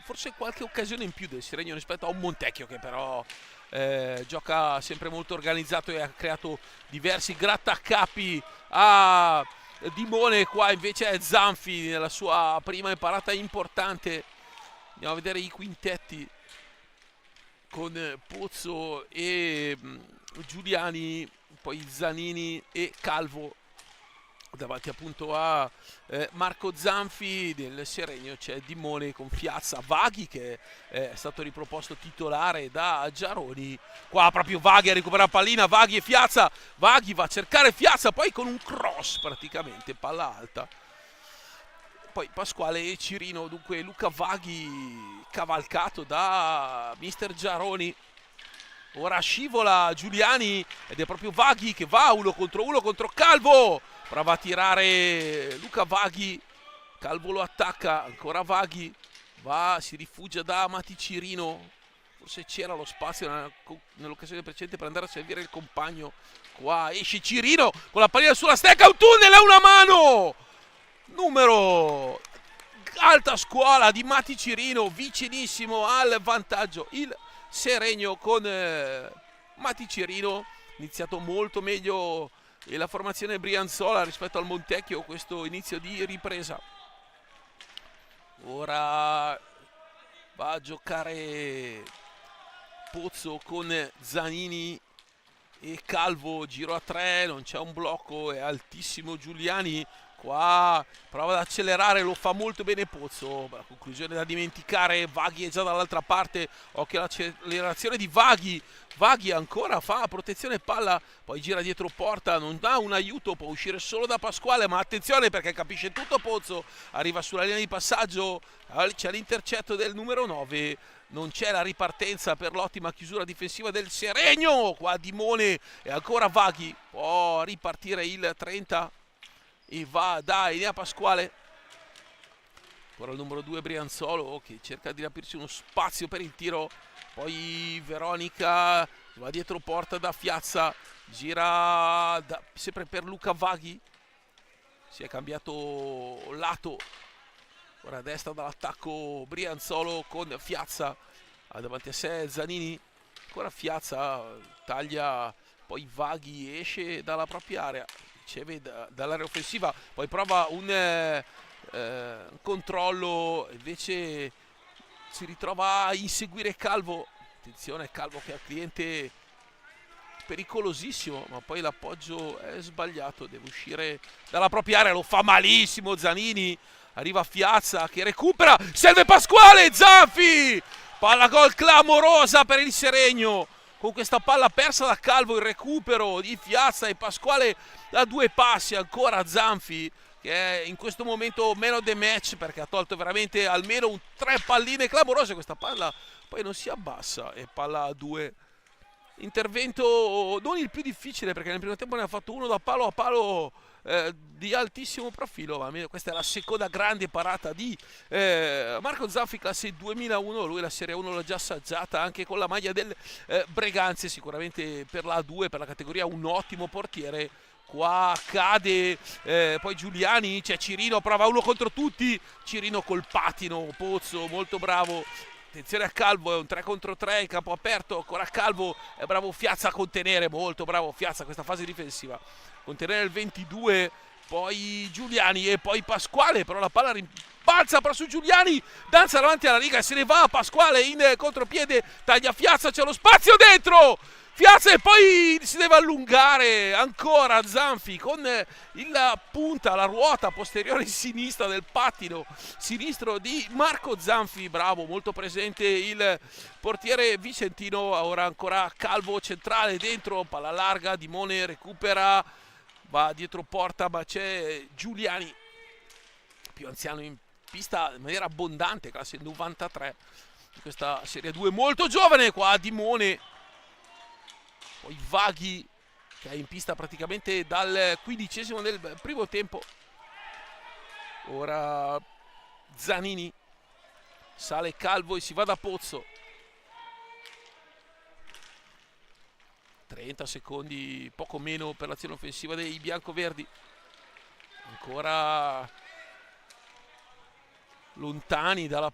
forse qualche occasione in più del Seregno rispetto a un Montecchio che però gioca sempre molto organizzato e ha creato diversi grattacapi a Dimone. Qua invece è Zanfi nella sua prima imparata importante. Andiamo a vedere i quintetti con Pozzo e Giuliani, poi Zanini e Calvo davanti appunto a Marco Zanfi. Del Seregno c'è Dimone con Fiazza, Vaghi che è stato riproposto titolare da Giaroni. Qua proprio Vaghi a recuperare pallina, Vaghi e Fiazza, Vaghi va a cercare Fiazza poi con un cross praticamente, palla alta. Poi Pasquale e Cirino, dunque Luca Vaghi cavalcato da mister Giaroni. Ora scivola Giuliani ed è proprio Vaghi che va uno contro Calvo. Prova a tirare Luca Vaghi, Calvo lo attacca, ancora Vaghi, va, si rifugia da Mati Cirino. Forse c'era lo spazio nell'occasione precedente per andare a servire il compagno. Qua esce Cirino con la pallina sulla stecca, un tunnel e una mano! Numero alta scuola di Mati Cirino, vicinissimo al vantaggio il Seregno con Mati Cirino. Iniziato molto meglio la formazione Brianzola rispetto al Montecchio questo inizio di ripresa. Ora va a giocare Pozzo con Zanini e Calvo, giro a 3, non c'è un blocco, è altissimo Giuliani. Qua prova ad accelerare, lo fa molto bene Pozzo. La conclusione da dimenticare, Vaghi è già dall'altra parte, occhio all'accelerazione di Vaghi. Vaghi ancora fa protezione palla, poi gira dietro porta, non dà un aiuto, può uscire solo da Pasquale, ma attenzione perché capisce tutto Pozzo, arriva sulla linea di passaggio, c'è l'intercetto del numero 9, non c'è la ripartenza per l'ottima chiusura difensiva del Seregno. Qua Dimone e ancora Vaghi, può ripartire il 30 e va da Enea Pasquale. Ancora il numero 2 Brianzolo che cerca di aprirsi uno spazio per il tiro, poi Veronica va dietro porta da Fiazza, gira sempre per Luca Vaghi, si è cambiato lato, ora a destra dall'attacco Brianzolo con Fiazza, davanti a sé Zanini, ancora Fiazza taglia, poi Vaghi esce dalla propria area, riceve dall'area offensiva, poi prova un controllo, invece si ritrova a inseguire Calvo. Attenzione, Calvo che ha cliente pericolosissimo, ma poi l'appoggio è sbagliato, deve uscire dalla propria area, lo fa malissimo Zanini. Arriva Fiazza che recupera, serve Pasquale, Zanfi, palla gol clamorosa per il Seregno. Con questa palla persa da Calvo, il recupero di Fiazza e Pasquale da 2 passi, ancora Zanfi che è in questo momento man of the match perché ha tolto veramente almeno 3 palline clamorose. Questa palla poi non si abbassa e palla a 2. Intervento non il più difficile perché nel primo tempo ne ha fatto uno da palo a palo di altissimo profilo, ma questa è la seconda grande parata di Marco Zanfi, classe 2001. Lui la Serie 1 l'ha già assaggiata anche con la maglia del Breganze, sicuramente per la A2, per la categoria un ottimo portiere. Qua cade, poi Giuliani, c'è Cirino, prova uno contro tutti, Cirino col patino, Pozzo molto bravo. Attenzione a Calvo, è un 3 contro 3, campo aperto, ancora Calvo, è bravo Fiazza a contenere, molto bravo Fiazza questa fase difensiva, contenere il 22, poi Giuliani e poi Pasquale, però la palla rimbalza però su Giuliani, danza davanti alla riga e se ne va Pasquale in contropiede, taglia Fiazza, c'è lo spazio dentro! Fiazza e poi si deve allungare ancora Zanfi con la punta, la ruota posteriore sinistra del pattino sinistro di Marco Zanfi, bravo, molto presente il portiere vicentino. Ora ancora Calvo centrale dentro, palla larga, Dimone recupera, va dietro porta ma c'è Giuliani più anziano in pista in maniera abbondante, classe 93 di questa Serie 2, molto giovane. Qua Dimone, poi Vaghi che è in pista praticamente dal 15° del primo tempo. Ora Zanini, sale Calvo e si va da Pozzo. 30 secondi, poco meno per l'azione offensiva dei biancoverdi. Ancora lontani dalla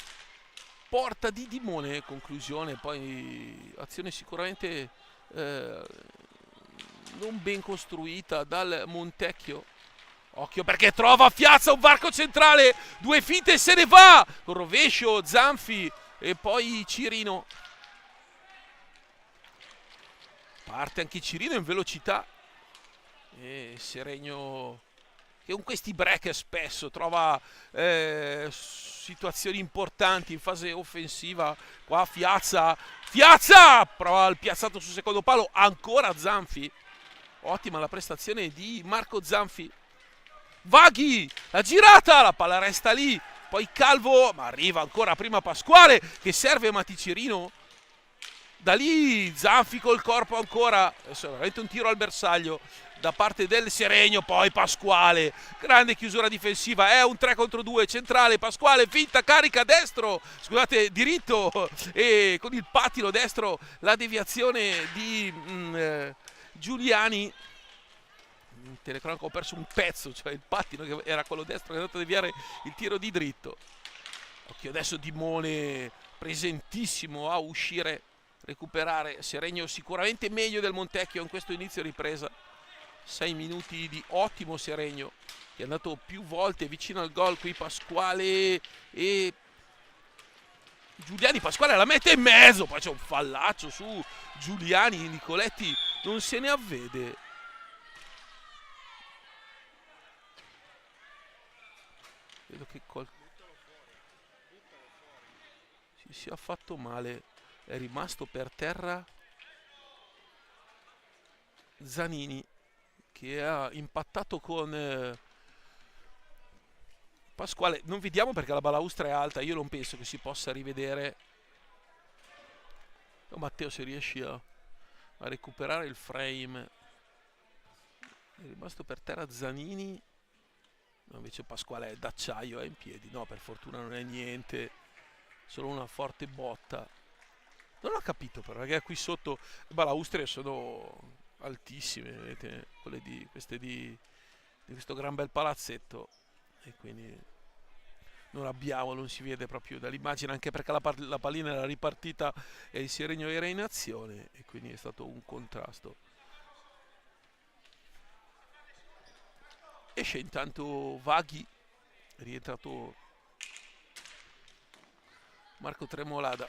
porta di Dimone. Conclusione, poi azione sicuramente non ben costruita dal Montecchio. Occhio perché trova Fiazza, un varco centrale, due finte e se ne va, con rovescio Zanfi e poi Cirino. Parte anche Cirino in velocità e Seregno che con questi break spesso trova situazioni importanti in fase offensiva. Qua Fiazza prova il piazzato sul secondo palo, ancora Zanfi. Ottima la prestazione di Marco Zanfi. Vaghi, la girata, la palla resta lì, poi Calvo, ma arriva ancora prima Pasquale che serve Maticerino. Da lì Zanfi col corpo ancora, adesso è veramente un tiro al bersaglio da parte del Seregno, poi Pasquale, grande chiusura difensiva, è un 3 contro 2 centrale, Pasquale finta, carica destro, scusate, diritto e con il pattino destro la deviazione di Giuliani. In telecronaca ho perso un pezzo, cioè il pattino che era quello destro che è andato a deviare il tiro di dritto. Occhio adesso Dimone presentissimo a uscire, recuperare. Seregno sicuramente meglio del Montecchio in questo inizio ripresa. 6 minuti di ottimo Seregno che è andato più volte vicino al gol. Qui Pasquale e Giuliani, Pasquale la mette in mezzo, poi c'è un fallaccio su Giuliani, Nicoletti non se ne avvede. Vedo che si sia fatto male, è rimasto per terra Zanini che ha impattato con Pasquale. Non vediamo perché la balaustra è alta, io non penso che si possa rivedere. Matteo, se riesci a recuperare il frame. È rimasto per terra Zanini. No, invece Pasquale è d'acciaio, è in piedi. No, per fortuna non è niente, solo una forte botta. Non ho capito però, perché qui sotto le balaustre sono altissime, vedete, queste di questo gran bel palazzetto, e quindi non si vede proprio dall'immagine, anche perché la pallina era ripartita e il Seregno era in azione, e quindi è stato un contrasto. Esce intanto Vaghi, è rientrato Marco Tremolada,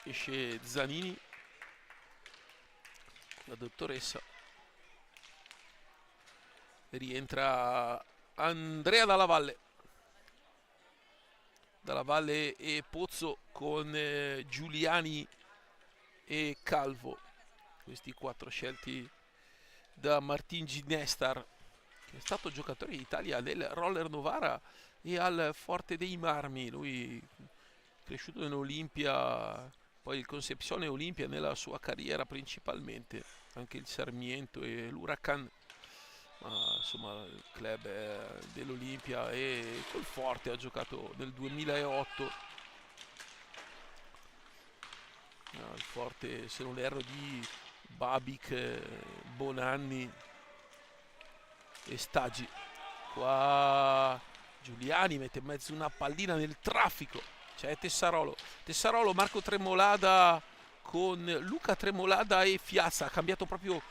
esce Zanini, la dottoressa, rientra Andrea Dalla Valle e Pozzo con Giuliani e Calvo, questi 4 scelti da Martin Ginestar, che è stato giocatore d'Italia del Roller Novara e al Forte dei Marmi. Lui cresciuto in Olimpia, poi il Concepción e Olimpia nella sua carriera principalmente, anche il Sarmiento e l'Huracan, ma insomma il club dell'Olimpia, e col Forte ha giocato nel 2008. Il Forte, se non erro, di Babic, Bonanni e Stagi. Qua Giuliani mette in mezzo una pallina nel traffico, c'è Tessarolo, Marco Tremolada con Luca Tremolada e Fiazza. Ha cambiato proprio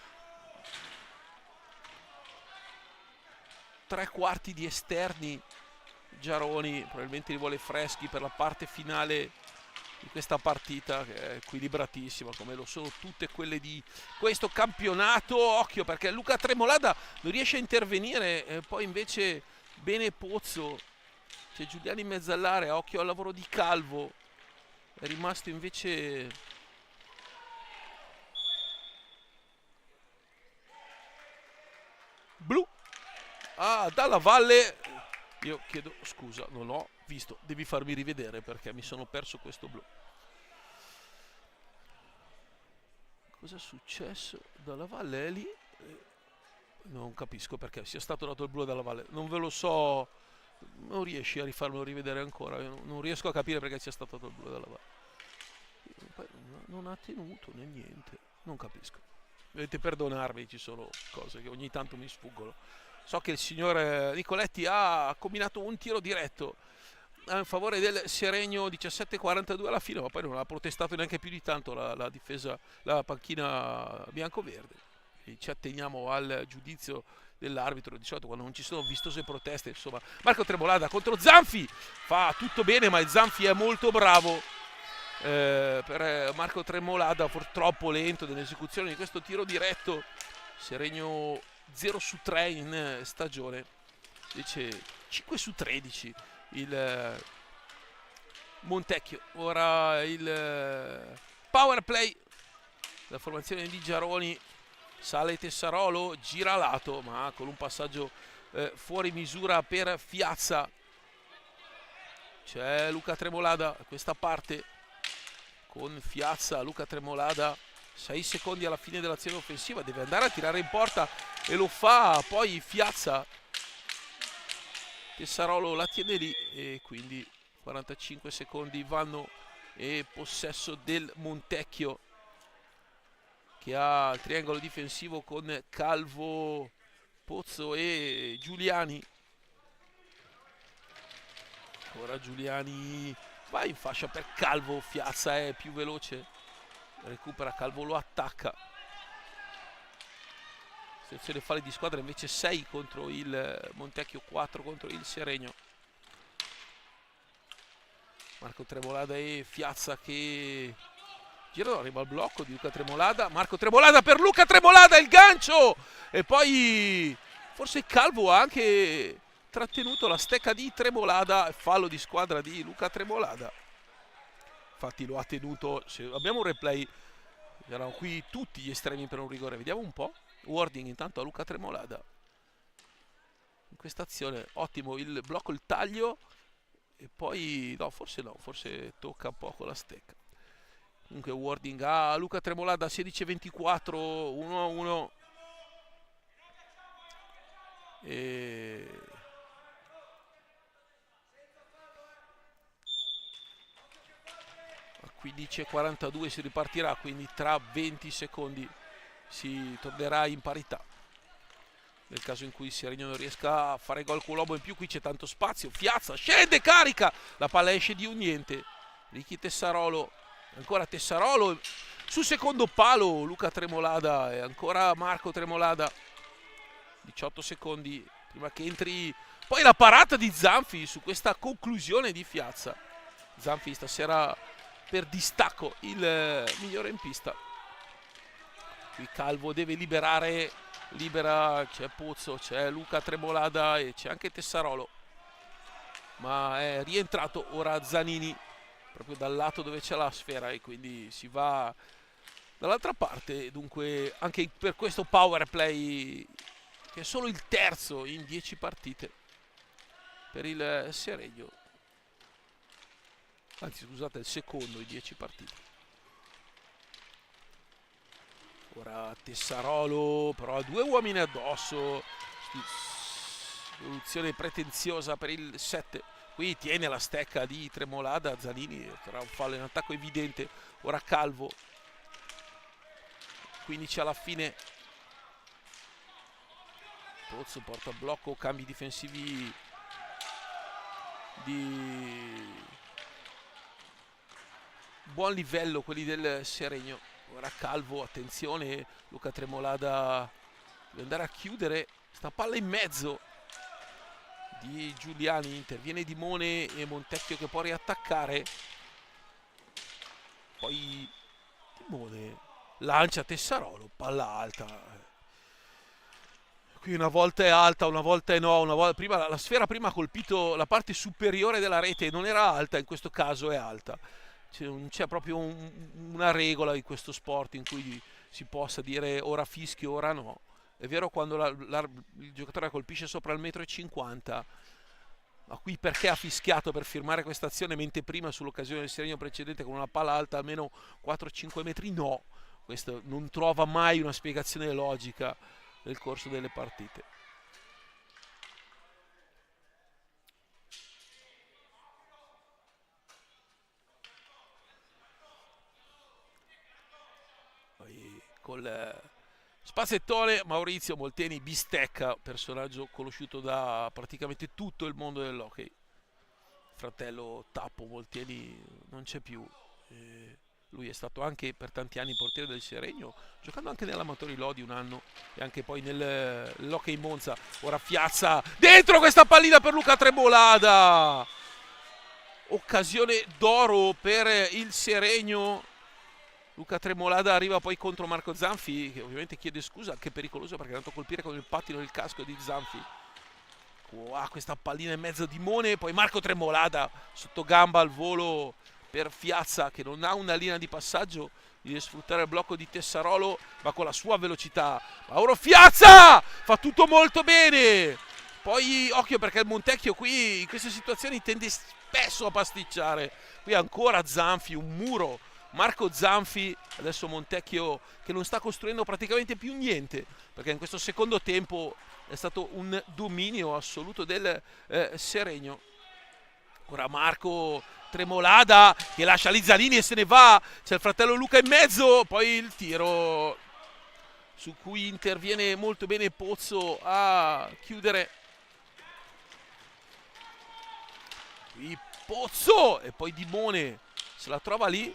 3/4 di esterni Giaroni, probabilmente li vuole freschi per la parte finale di questa partita, che è equilibratissima come lo sono tutte quelle di questo campionato. Occhio perché Luca Tremolada non riesce a intervenire, poi invece bene Pozzo, c'è Giuliani in mezzo all'area. Occhio al lavoro di Calvo, è rimasto invece blu. Dalla Valle, io chiedo scusa, non ho visto, devi farmi rivedere perché mi sono perso questo blu. Cosa è successo? Dalla Valle è lì, Non capisco perché sia stato dato il blu dalla Valle, non ve lo so, non riesci a rifarmelo rivedere ancora, io non riesco a capire perché sia stato dato il blu dalla Valle. Poi non ha tenuto né niente, non capisco. Dovete perdonarmi, ci sono cose che ogni tanto mi sfuggono. So che il signor Nicoletti ha combinato un tiro diretto in favore del Seregno, 17-42 alla fine, ma poi non ha protestato neanche più di tanto la difesa, la panchina bianco-verde. E ci atteniamo al giudizio dell'arbitro. Di solito quando non ci sono vistose proteste, insomma. Marco Tremolada contro Zanfi, fa tutto bene, ma Zanfi è molto bravo. Per Marco Tremolada troppo lento nell'esecuzione di questo tiro diretto. Seregno 0 su 3 in stagione, invece 5 su 13 il Montecchio. Ora il power play, la formazione di Giaroni. Sale Tessarolo, gira a lato, ma con un passaggio fuori misura per Fiazza. C'è Luca Tremolada a questa parte con Fiazza. Luca Tremolada, 6 secondi alla fine dell'azione offensiva, deve andare a tirare in porta e lo fa. Poi Fiazza, Tessarolo la tiene lì e quindi 45 secondi vanno e possesso del Montecchio, che ha il triangolo difensivo con Calvo, Pozzo e Giuliani. Ora Giuliani va in fascia per Calvo, Fiazza è più veloce, recupera Calvo, lo attacca. Sezione falli di squadra invece 6 contro il Montecchio, 4 contro il Seregno. Marco Tremolada e Fiazza che girano, arriva al blocco di Luca Tremolada. Marco Tremolada per Luca Tremolada, il gancio! E poi forse Calvo ha anche trattenuto la stecca di Tremolada, fallo di squadra di Luca Tremolada. Infatti lo ha tenuto, se abbiamo un replay, erano qui tutti gli estremi per un rigore, vediamo un po'. Warding intanto a Luca Tremolada. In questa azione ottimo il blocco, il taglio e poi no, forse tocca poco la stecca. Comunque Warding a Luca Tremolada, 16-24, 1-1. E a 15:42 si ripartirà, quindi tra 20 secondi si tornerà in parità. Nel caso in cui il Seregno non riesca a fare gol con l'uomo in più, qui c'è tanto spazio. Fiazza scende, carica, la palla esce di un niente. Ricky Tessarolo, ancora Tessarolo sul secondo palo. Luca Tremolada e ancora Marco Tremolada. 18 secondi prima che entri. Poi la parata di Zanfi su questa conclusione di Fiazza. Zanfi stasera per distacco il migliore in pista. Qui Calvo deve liberare, libera, c'è Pozzo, c'è Luca Tremolada e c'è anche Tessarolo, ma è rientrato ora Zanini proprio dal lato dove c'è la sfera e quindi si va dall'altra parte. Dunque anche per questo power play, che è solo il terzo in 10 partite per il Seregno, anzi scusate, il secondo in 10 partite. Ora Tessarolo però ha due uomini addosso, soluzione pretenziosa per il 7. Qui tiene la stecca di Tremolada, Zanini, farà un fallo in attacco evidente. Ora Calvo, 15 alla fine. Pozzo porta a blocco, cambi difensivi di buon livello quelli del Seregno. Ora Calvo, attenzione, Luca Tremolada deve andare a chiudere sta palla in mezzo di Giuliani, interviene Dimone e Montecchio che può riattaccare. Poi Dimone lancia Tessarolo, palla alta. Qui una volta è alta, una volta è no, una volta, prima, la sfera prima ha colpito la parte superiore della rete, non era alta, in questo caso è alta. Non c'è proprio una regola in questo sport in cui si possa dire ora fischio, ora no. È vero quando il giocatore colpisce sopra il 1,50 m, ma qui perché ha fischiato per firmare questa azione, mentre prima sull'occasione del Seregno precedente con una palla alta almeno 4-5 metri? No, questo non trova mai una spiegazione logica. nel corso delle partite. Poi col spazzettone Maurizio Molteni Bistecca, personaggio conosciuto da praticamente tutto il mondo dell'hockey. Fratello Tappo Molteni non c'è più. Lui è stato anche per tanti anni portiere del Seregno, giocando anche nell'Amatori Lodi un anno e anche poi nell'Hockey Monza. Ora Fiazza, dentro questa pallina per Luca Tremolada, occasione d'oro per il Seregno. Luca Tremolada arriva poi contro Marco Zanfi, che ovviamente chiede scusa, anche pericoloso perché è andato a colpire con il pattino del casco di Zanfi. Questa pallina in mezzo di Mone, poi Marco Tremolada sotto gamba al volo per Fiazza, che non ha una linea di passaggio, deve sfruttare il blocco di Tessarolo, ma con la sua velocità. Mauro Fiazza fa tutto molto bene. Poi occhio perché il Montecchio qui in queste situazioni tende spesso a pasticciare. Qui ancora Zanfi, un muro. Marco Zanfi, adesso Montecchio che non sta costruendo praticamente più niente, perché in questo secondo tempo è stato un dominio assoluto del Seregno. Ora Marco Tremolada che lascia lì Zanini e se ne va, c'è il fratello Luca in mezzo, poi il tiro su cui interviene molto bene Pozzo a chiudere. Qui Pozzo e poi Dimone se la trova lì.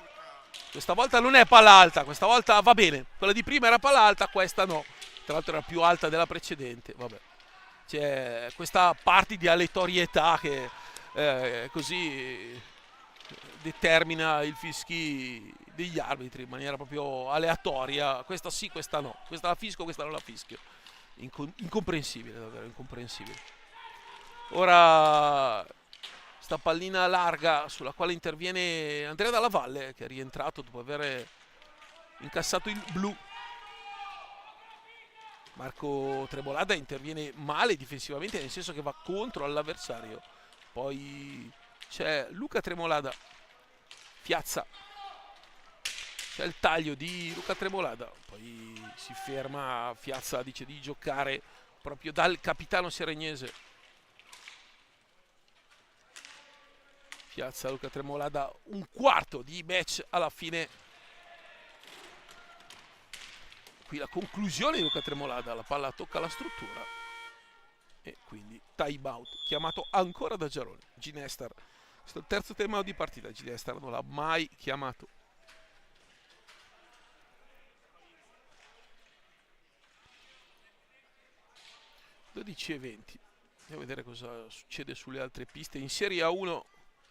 Questa volta non è palla alta, questa volta va bene. Quella di prima era palla alta, questa no. Tra l'altro era più alta della precedente. Vabbè. C'è questa parte di aleatorietà che così determina il fischi degli arbitri in maniera proprio aleatoria. Questa sì, questa no. Questa la fischio, questa non la fischio. Incomprensibile, davvero incomprensibile. Ora sta pallina larga sulla quale interviene Andrea Dalla Valle, che è rientrato dopo aver incassato il blu. Marco Tremolada interviene male difensivamente, nel senso che va contro all'avversario. Poi c'è Luca Tremolada, Fiazza, c'è il taglio di Luca Tremolada, poi si ferma, Fiazza dice di giocare proprio dal capitano seregnese. Piazza Luca Tremolada, un quarto di match alla fine. Qui la conclusione di Luca Tremolada, la palla tocca la struttura e quindi time out chiamato ancora da Giarone. Ginestar, questo è il terzo time out di partita, Ginestar non l'ha mai chiamato. (12:20). Andiamo a vedere cosa succede sulle altre piste. In Serie A1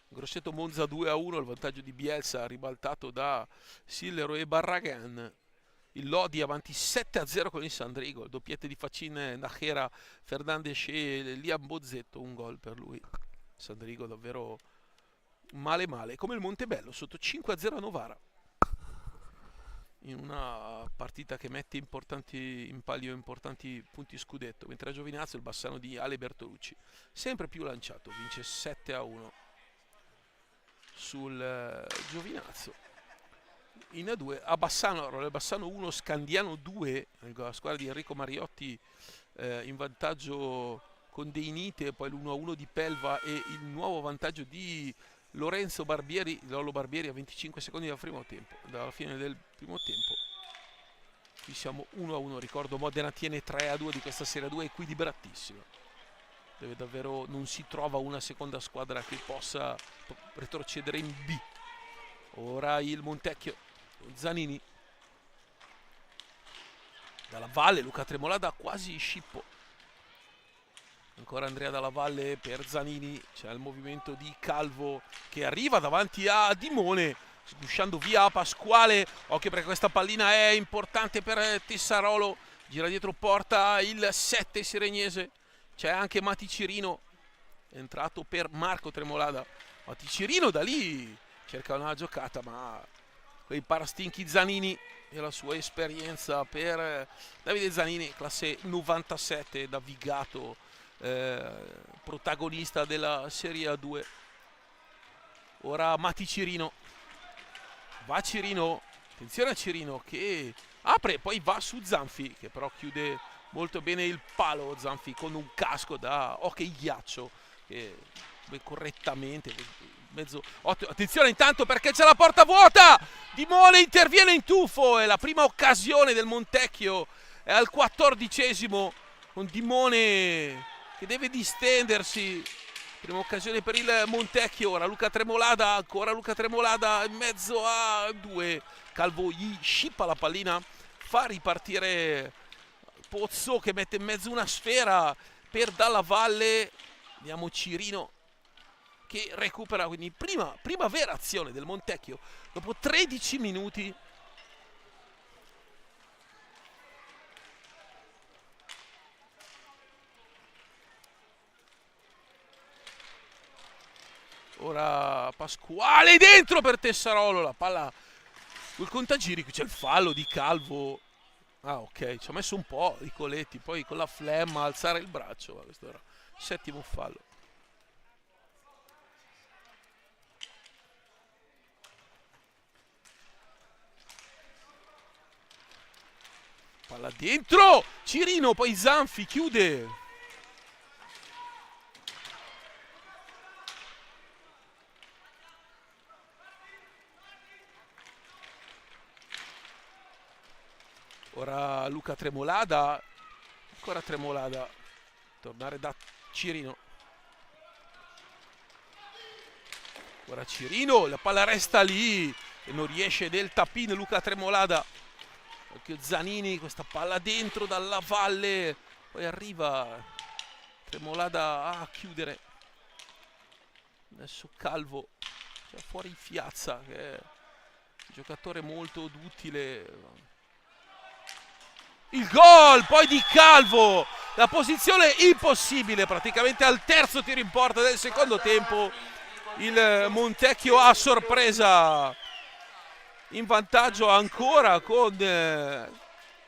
Grosseto Monza 2-1, il vantaggio di Bielsa ribaltato da Sillero e Barragan. Il Lodi avanti 7-0 con il Sandrigo, doppiette di Facin, Najera, Fernandes e Liam Bozzetto, un gol per lui. Sandrigo davvero male male, come il Montebello sotto 5-0 a Novara. In una partita che mette in palio importanti punti scudetto, mentre a Giovinazzo il Bassano di Ale Bertolucci, sempre più lanciato, vince 7-1 sul Giovinazzo. In A2 a Bassano, Bassano 1, Scandiano 2, la squadra di Enrico Mariotti in vantaggio con Deinite, poi l'1-1 di Pelva e il nuovo vantaggio di Lorenzo Barbieri, Lollo Barbieri a 25 secondi dalla fine del primo tempo. Qui siamo 1-1, ricordo Modena tiene 3-2 di questa Serie 2, equilibratissima. Dove davvero non si trova una seconda squadra che possa retrocedere in B. Ora il Montecchio, Zanini. Dalla Valle, Luca Tremolada quasi scippo. Ancora Andrea Dalla Valle per Zanini, c'è il movimento di Calvo che arriva davanti a Dimone, sgusciando via Pasquale. Occhio perché questa pallina è importante per Tessarolo, gira dietro porta il 7 seregnese. C'è anche Mati Cirino, entrato per Marco Tremolada. Mati Cirino da lì cerca una giocata, ma quei parastinchi Zanini e la sua esperienza per Davide Zanini, classe 97 da Vigato, protagonista della Serie A2. Ora Mati Cirino, va Cirino, attenzione a Cirino che apre, poi va su Zanfi che però chiude molto bene il palo Zanfi con un casco da hockey ghiaccio che correttamente mezzo ottimo. Attenzione intanto perché c'è la porta vuota, Dimone interviene in tuffo, è la prima occasione del Montecchio, è al 14esimo con Dimone che deve distendersi. Prima occasione per il Montecchio, ora Luca Tremolada, ancora Luca Tremolada in mezzo a due. Calvo gli scippa la pallina, fa ripartire Pozzo che mette in mezzo una sfera per Dalla Valle. Vediamo Cirino che recupera, quindi prima vera azione del Montecchio dopo 13 minuti. Ora Pasquale dentro per Tessarolo, la palla sul contagiri, qui c'è il fallo di Calvo. Ah ok, ci ha messo un po' di Coletti, poi con la flemma a alzare il braccio, questo era il settimo fallo. Palla dentro, Cirino, poi Zanfi chiude. Ora Luca Tremolada, ancora Tremolada, tornare da Cirino. Ora Cirino, la palla resta lì e non riesce del tapin Luca Tremolada. Anche Zanini, questa palla dentro dalla Valle, poi arriva Tremolada a chiudere. Adesso Calvo, cioè fuori Fiazza che è un giocatore molto duttile. Il gol poi di Calvo, la posizione impossibile praticamente al terzo tiro in porta del secondo tempo. Il Montecchio a sorpresa in vantaggio ancora con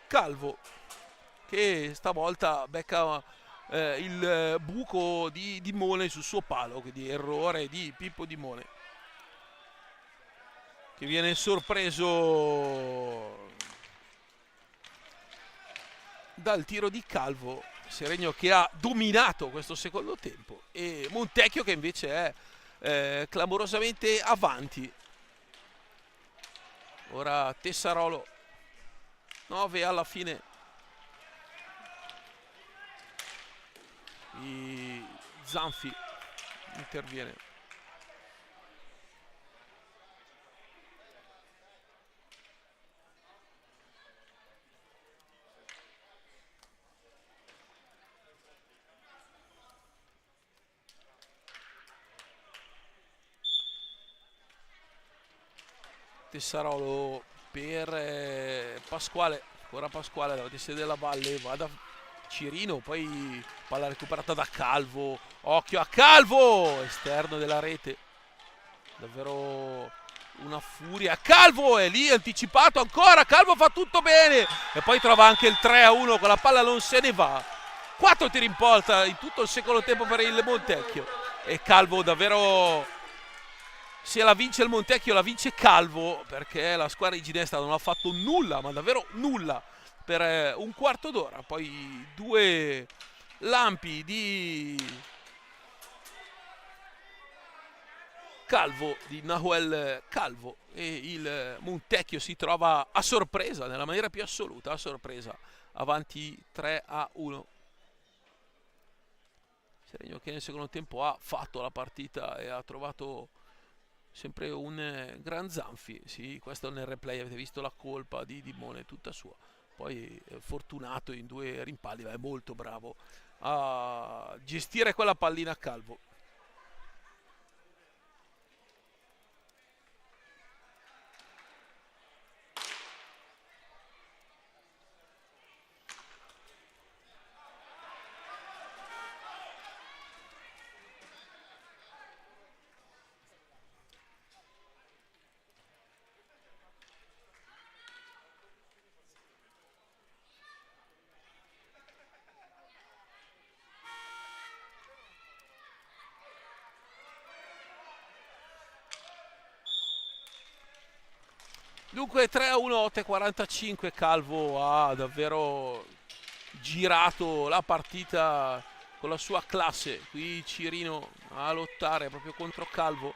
Calvo che stavolta becca il buco di Dimone sul suo palo, quindi errore di Pippo Dimone che viene sorpreso dal tiro di Calvo. Seregno che ha dominato questo secondo tempo e Montecchio che invece è clamorosamente avanti. Ora Tessarolo, 9 alla fine. Zanfi interviene. Tessarolo per Pasquale, ancora Pasquale davanti a sede della Valle, va da Cirino, poi palla recuperata da Calvo, occhio a Calvo, esterno della rete, davvero una furia. Calvo è lì anticipato ancora, Calvo fa tutto bene e poi trova anche il 3-1 con la palla, non se ne va. 4 tiri in porta in tutto il secondo tempo per il Montecchio e Calvo davvero, se la vince il Montecchio la vince Calvo, perché la squadra di Ginesta non ha fatto nulla, ma davvero nulla per un quarto d'ora. Poi due lampi di Calvo, di Nahuel Calvo, e il Montecchio si trova a sorpresa, nella maniera più assoluta, a sorpresa, avanti 3-1. Seregno che nel secondo tempo ha fatto la partita e ha trovato sempre un gran Zanfi. Sì, questo nel replay avete visto la colpa di Dimone tutta sua. Poi fortunato in due rimpalli, è molto bravo a gestire quella pallina a Calvo. Dunque 3-1, 8-45, Calvo ha davvero girato la partita con la sua classe. Qui Cirino a lottare proprio contro Calvo.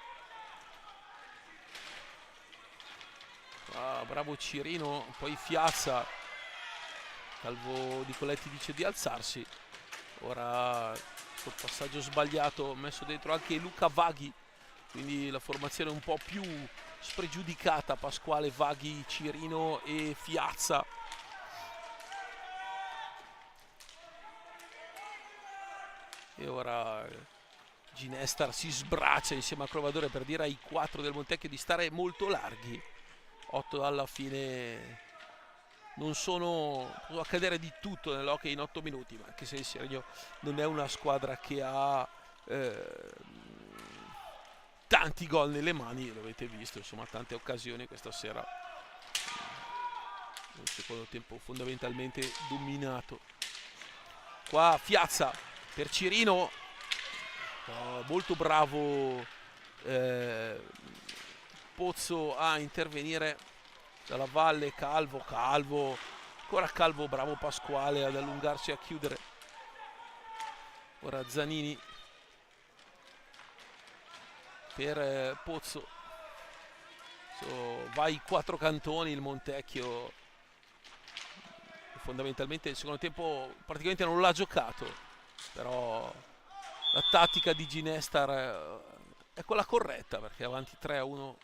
Bravo Cirino, poi Fiazza. Calvo Nicoletti dice di alzarsi. Ora sul passaggio sbagliato, messo dentro anche Luca Vaghi, quindi la formazione un po' più spregiudicata. Pasquale, Vaghi, Cirino e Fiazza. E ora Ginestar si sbraccia insieme a Crovadore per dire ai 4 del Montecchio di stare molto larghi. 8 alla fine non sono, può accadere di tutto nell'hockey in 8 minuti, ma anche se il Seregno non è una squadra che ha tanti gol nelle mani, l'avete visto, insomma, tante occasioni questa sera. Un secondo tempo fondamentalmente dominato. Qua Fiazza per Cirino, molto bravo Pozzo a intervenire dalla valle. Calvo, ancora Calvo, bravo Pasquale ad allungarsi a chiudere. Ora Zanini per Pozzo. Va ai 4 cantoni il Montecchio. Fondamentalmente il secondo tempo praticamente non l'ha giocato, però la tattica di Ginestar è quella corretta, perché avanti 3-1.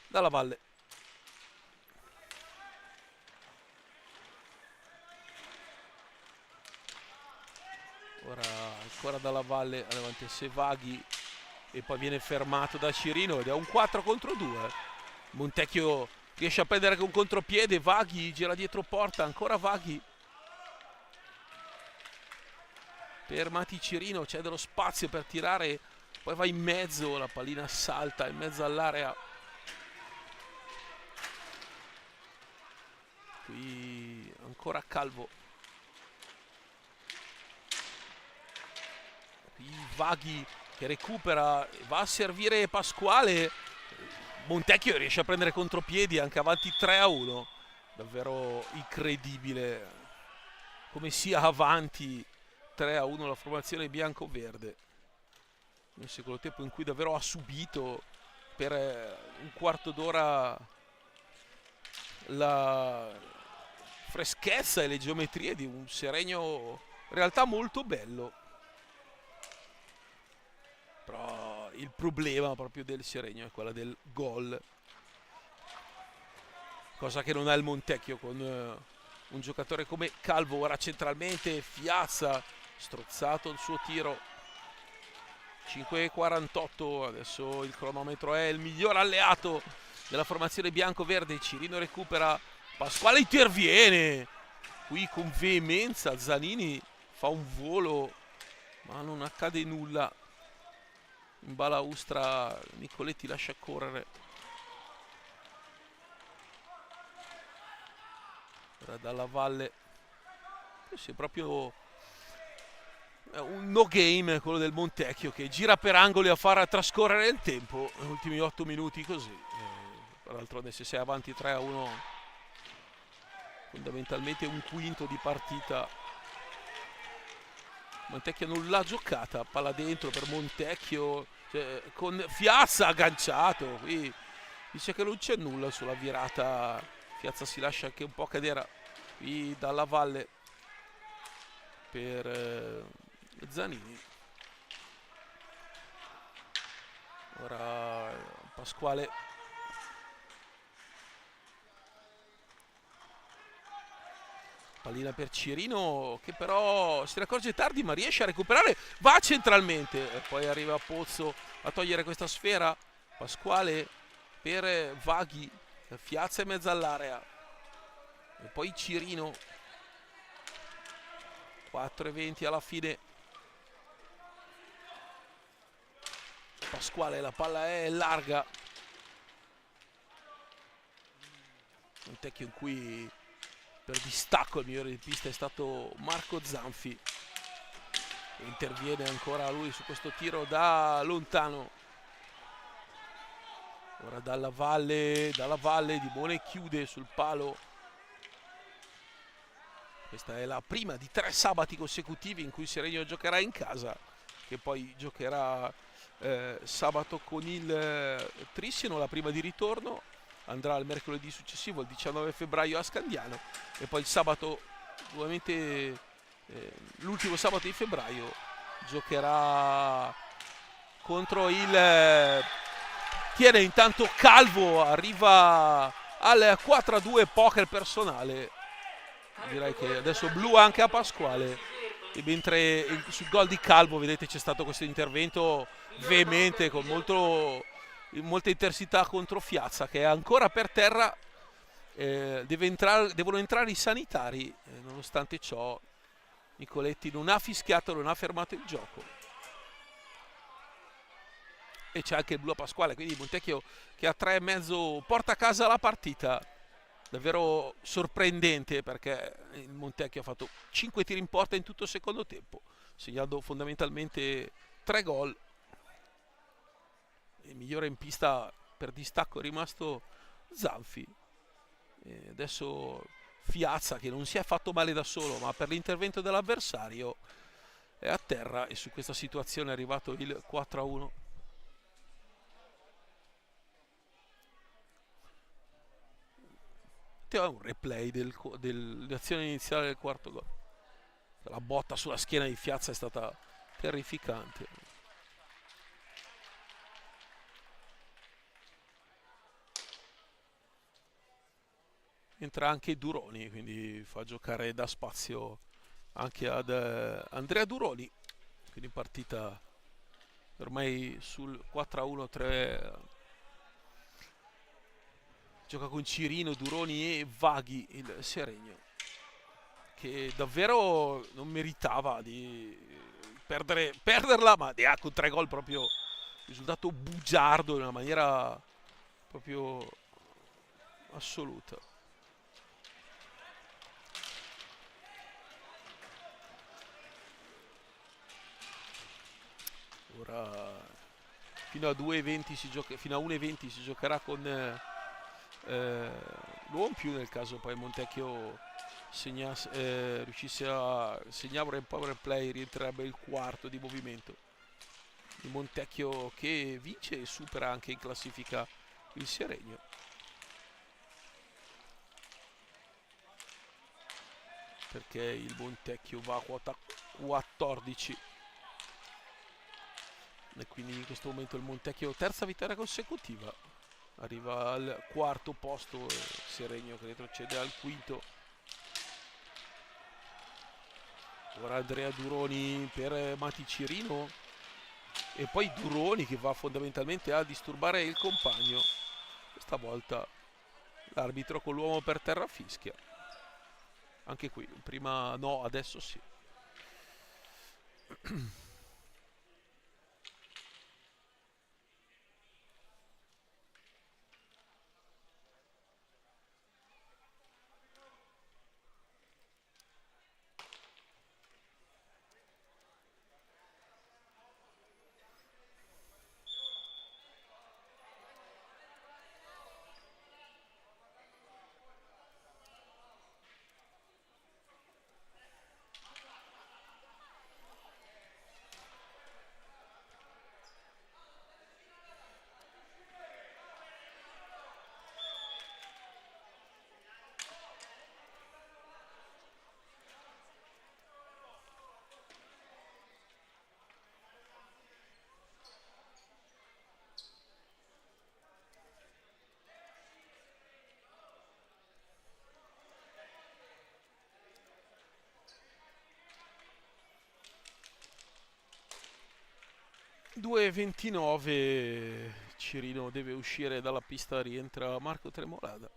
Dalla Valle. Ora ancora dalla Valle davanti Sevaghi e poi viene fermato da Cirino ed è un 4 contro 2. Montecchio riesce a prendere con contropiede, Vaghi gira dietro porta, ancora Vaghi per Mati Cirino, c'è dello spazio per tirare, poi va in mezzo, la pallina salta in mezzo all'area. Qui ancora Calvo. Qui Vaghi che recupera, va a servire Pasquale. Montecchio riesce a prendere contropiedi anche avanti 3-1. Davvero incredibile come sia avanti 3-1 la formazione bianco-verde. Nel secondo tempo in cui davvero ha subito per un quarto d'ora la freschezza e le geometrie di un Seregno in realtà molto bello. Però il problema proprio del Seregno è quella del gol, cosa che non ha il Montecchio con un giocatore come Calvo. Ora centralmente Fiazza, strozzato il suo tiro. 5:48, adesso il cronometro è il miglior alleato della formazione bianco-verde. Cirino recupera, Pasquale interviene qui con veemenza, Zanini fa un volo ma non accade nulla. In balaustra Nicoletti lascia correre. Ora dalla Valle, sì, è proprio un no game quello del Montecchio, che gira per angoli a far trascorrere il tempo. Negli ultimi 8 minuti così. Peraltro se sei avanti 3-1, fondamentalmente un quinto di partita. Montecchio non l'ha giocata, palla dentro per Montecchio, cioè, con Fiazza agganciato. Qui dice che non c'è nulla sulla virata. Fiazza si lascia anche un po' cadere. Qui dalla Valle per Zanini. Ora Pasquale, pallina per Cirino che però si ne accorge tardi ma riesce a recuperare, va centralmente e poi arriva Pozzo a togliere questa sfera. Pasquale per Vaghi, Fiazza in mezzo all'area e poi Cirino. 4:20 alla fine. Pasquale, la palla è larga. Montecchio in cui per distacco il migliore di pista è stato Marco Zanfi. interviene ancora lui su questo tiro da lontano. Ora dalla valle Dimone chiude sul palo. Questa è la prima di 3 sabati consecutivi in cui Seregno giocherà in casa, che poi giocherà sabato con il Trissino, la prima di ritorno, andrà il mercoledì successivo, il 19 febbraio a Scandiano, e poi il sabato, ovviamente l'ultimo sabato di febbraio, giocherà contro il... Tiene intanto Calvo, arriva al 4-2 poker personale. Direi che adesso blu anche a Pasquale, e mentre sul gol di Calvo vedete c'è stato questo intervento veemente con molta intensità contro Fiazza, che è ancora per terra. Devono entrare i sanitari, nonostante ciò Nicoletti non ha fischiato, non ha fermato il gioco, e c'è anche il blu a Pasquale, quindi Montecchio che a 3,5 porta a casa la partita. Davvero sorprendente, perché il Montecchio ha fatto 5 tiri in porta in tutto il secondo tempo, segnando fondamentalmente 3 gol. Il migliore in pista per distacco è rimasto Zanfi. E adesso Fiazza, che non si è fatto male da solo, ma per l'intervento dell'avversario è a terra, e su questa situazione è arrivato il 4-1. Un replay dell'azione iniziale del quarto gol. La botta sulla schiena di Fiazza è stata terrificante. Entra anche Duroni, quindi fa giocare da spazio anche ad Andrea Duroni, quindi partita ormai sul 4-1. Gioca con Cirino, Duroni e Vaghi il Seregno, che davvero non meritava di perderla, ma con 3 gol proprio risultato bugiardo in una maniera proprio assoluta. Ora fino a 2:20 fino a 1:20 si giocherà con l'uomo più, nel caso poi Montecchio riuscisse a segnare un power play, rientrerebbe il quarto di movimento di Montecchio, che vince e supera anche in classifica il Seregno. Perché il Montecchio va a quota 14, e quindi in questo momento il Montecchio terza vittoria consecutiva, arriva al quarto posto, Seregno che retrocede al quinto. Ora Andrea Duroni per Mati Cirino, e poi Duroni che va fondamentalmente a disturbare il compagno. Questa volta l'arbitro con l'uomo per terra fischia. Anche qui prima no, adesso sì. 2:29, Cirino deve uscire dalla pista, rientra Marco Tremolada.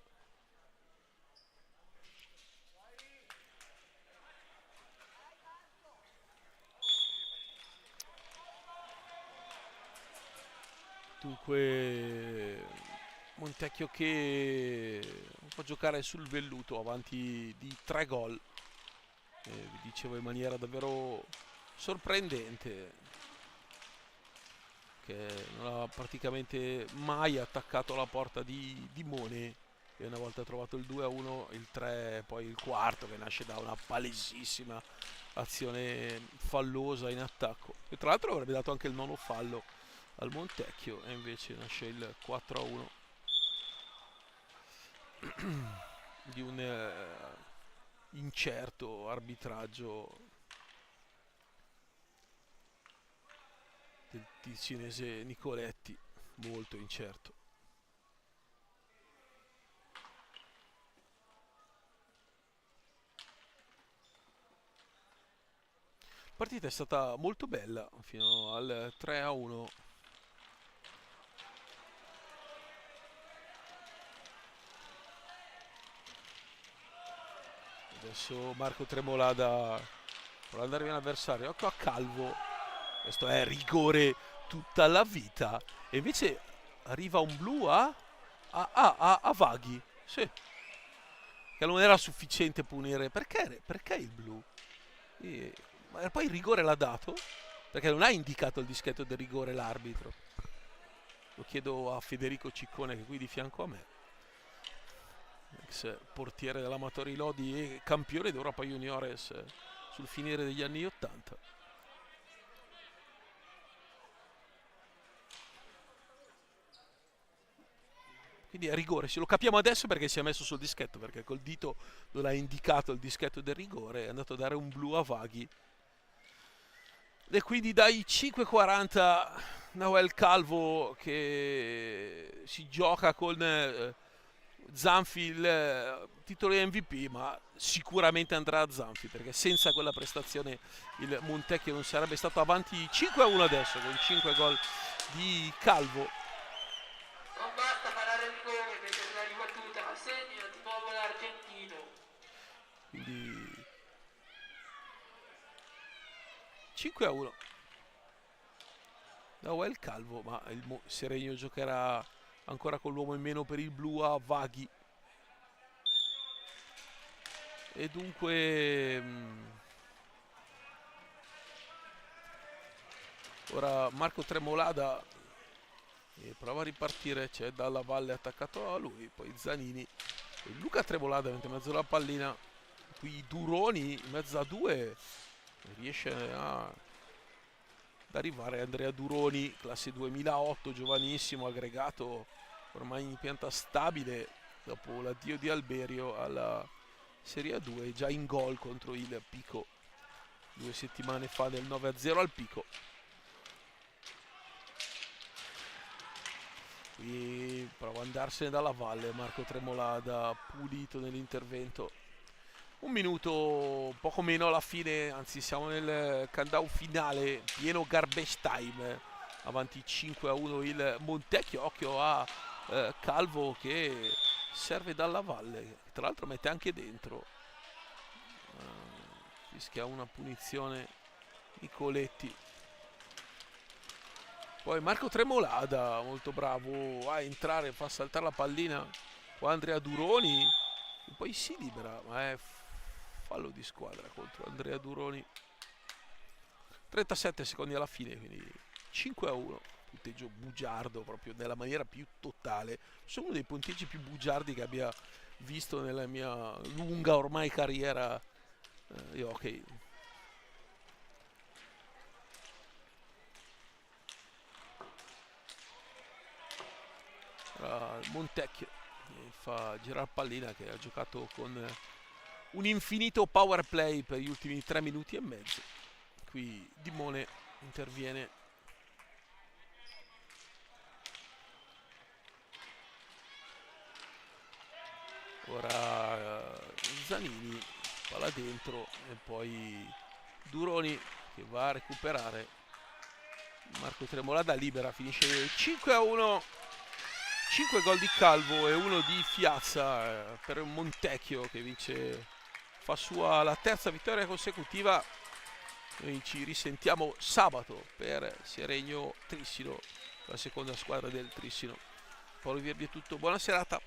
Dunque Montecchio che può giocare sul velluto avanti di 3 gol, vi dicevo in maniera davvero sorprendente, che non ha praticamente mai attaccato la porta di Mone, e una volta trovato il 2-1, il 3, poi il quarto che nasce da una palesissima azione fallosa in attacco, e tra l'altro avrebbe dato anche il nono fallo al Montecchio, e invece nasce il 4-1 di un incerto arbitraggio del ticinese Nicoletti, molto incerto. La partita è stata molto bella fino al 3-1. Adesso Marco Tremolada vuole andare via l'avversario, occhio a Calvo, questo è rigore tutta la vita, e invece arriva un blu a Vaghi, sì, che non era sufficiente punire. Perché il blu? Ma poi il rigore l'ha dato, perché non ha indicato il dischetto del rigore l'arbitro. Lo chiedo a Federico Ciccone, che è qui di fianco a me, ex portiere dell'Amatori Lodi e campione d'Europa Juniores sul finire degli anni 80. Quindi è rigore, se lo capiamo adesso perché si è messo sul dischetto, perché col dito non ha indicato il dischetto del rigore, è andato a dare un blu a Vaghi. E quindi dai 5:40 Nahuel Calvo che si gioca con Zanfi il titolo di MVP, ma sicuramente andrà a Zanfi, perché senza quella prestazione il Montecchio non sarebbe stato avanti 5-1 adesso, con 5 gol di Calvo. Non basta parare il rigore perché una ribattuta, ma segna di nuovo l'argentino. Quindi 5-1 Nahuel Calvo, ma il Seregno giocherà ancora con l'uomo in meno per il blu a Vaghi, e dunque ora Marco Tremolada prova a ripartire, c'è Dalla Valle attaccato a lui, poi Zanini e Luca Tremolada mette in mezzo alla pallina, qui Duroni in mezzo a due, riesce ad arrivare Andrea Duroni, classe 2008, giovanissimo, aggregato ormai in pianta stabile dopo l'addio di Alberio alla Serie A2, già in gol contro il Pico 2 settimane fa del 9-0 al Pico. Qui prova ad andarsene dalla valle Marco Tremolada, pulito nell'intervento. Un minuto, poco meno alla fine, anzi siamo nel countdown finale, pieno garbage time, avanti 5-1 il Montecchio, occhio a Calvo che serve dalla valle, tra l'altro mette anche dentro, rischia una punizione Nicoletti. Poi Marco Tremolada, molto bravo a entrare, fa saltare la pallina qua Andrea Duroni, e poi si libera, ma è fallo di squadra contro Andrea Duroni. 37 secondi alla fine, quindi 5-1, punteggio bugiardo proprio nella maniera più totale. Sono uno dei punteggi più bugiardi che abbia visto nella mia lunga ormai carriera di hockey. Montecchio fa girare pallina, che ha giocato con un infinito power play per gli ultimi 3 minuti e mezzo. Qui Dimone interviene. Ora Zanini, palla dentro, e poi Duroni che va a recuperare. Marco Tremolada libera, finisce 5-1. 5 gol di Calvo e 1 di Fiazza per un Montecchio che vince, fa sua la terza vittoria consecutiva. Noi ci risentiamo sabato per Seregno Trissino, la seconda squadra del Trissino. Paolo Virdi è tutto, buona serata.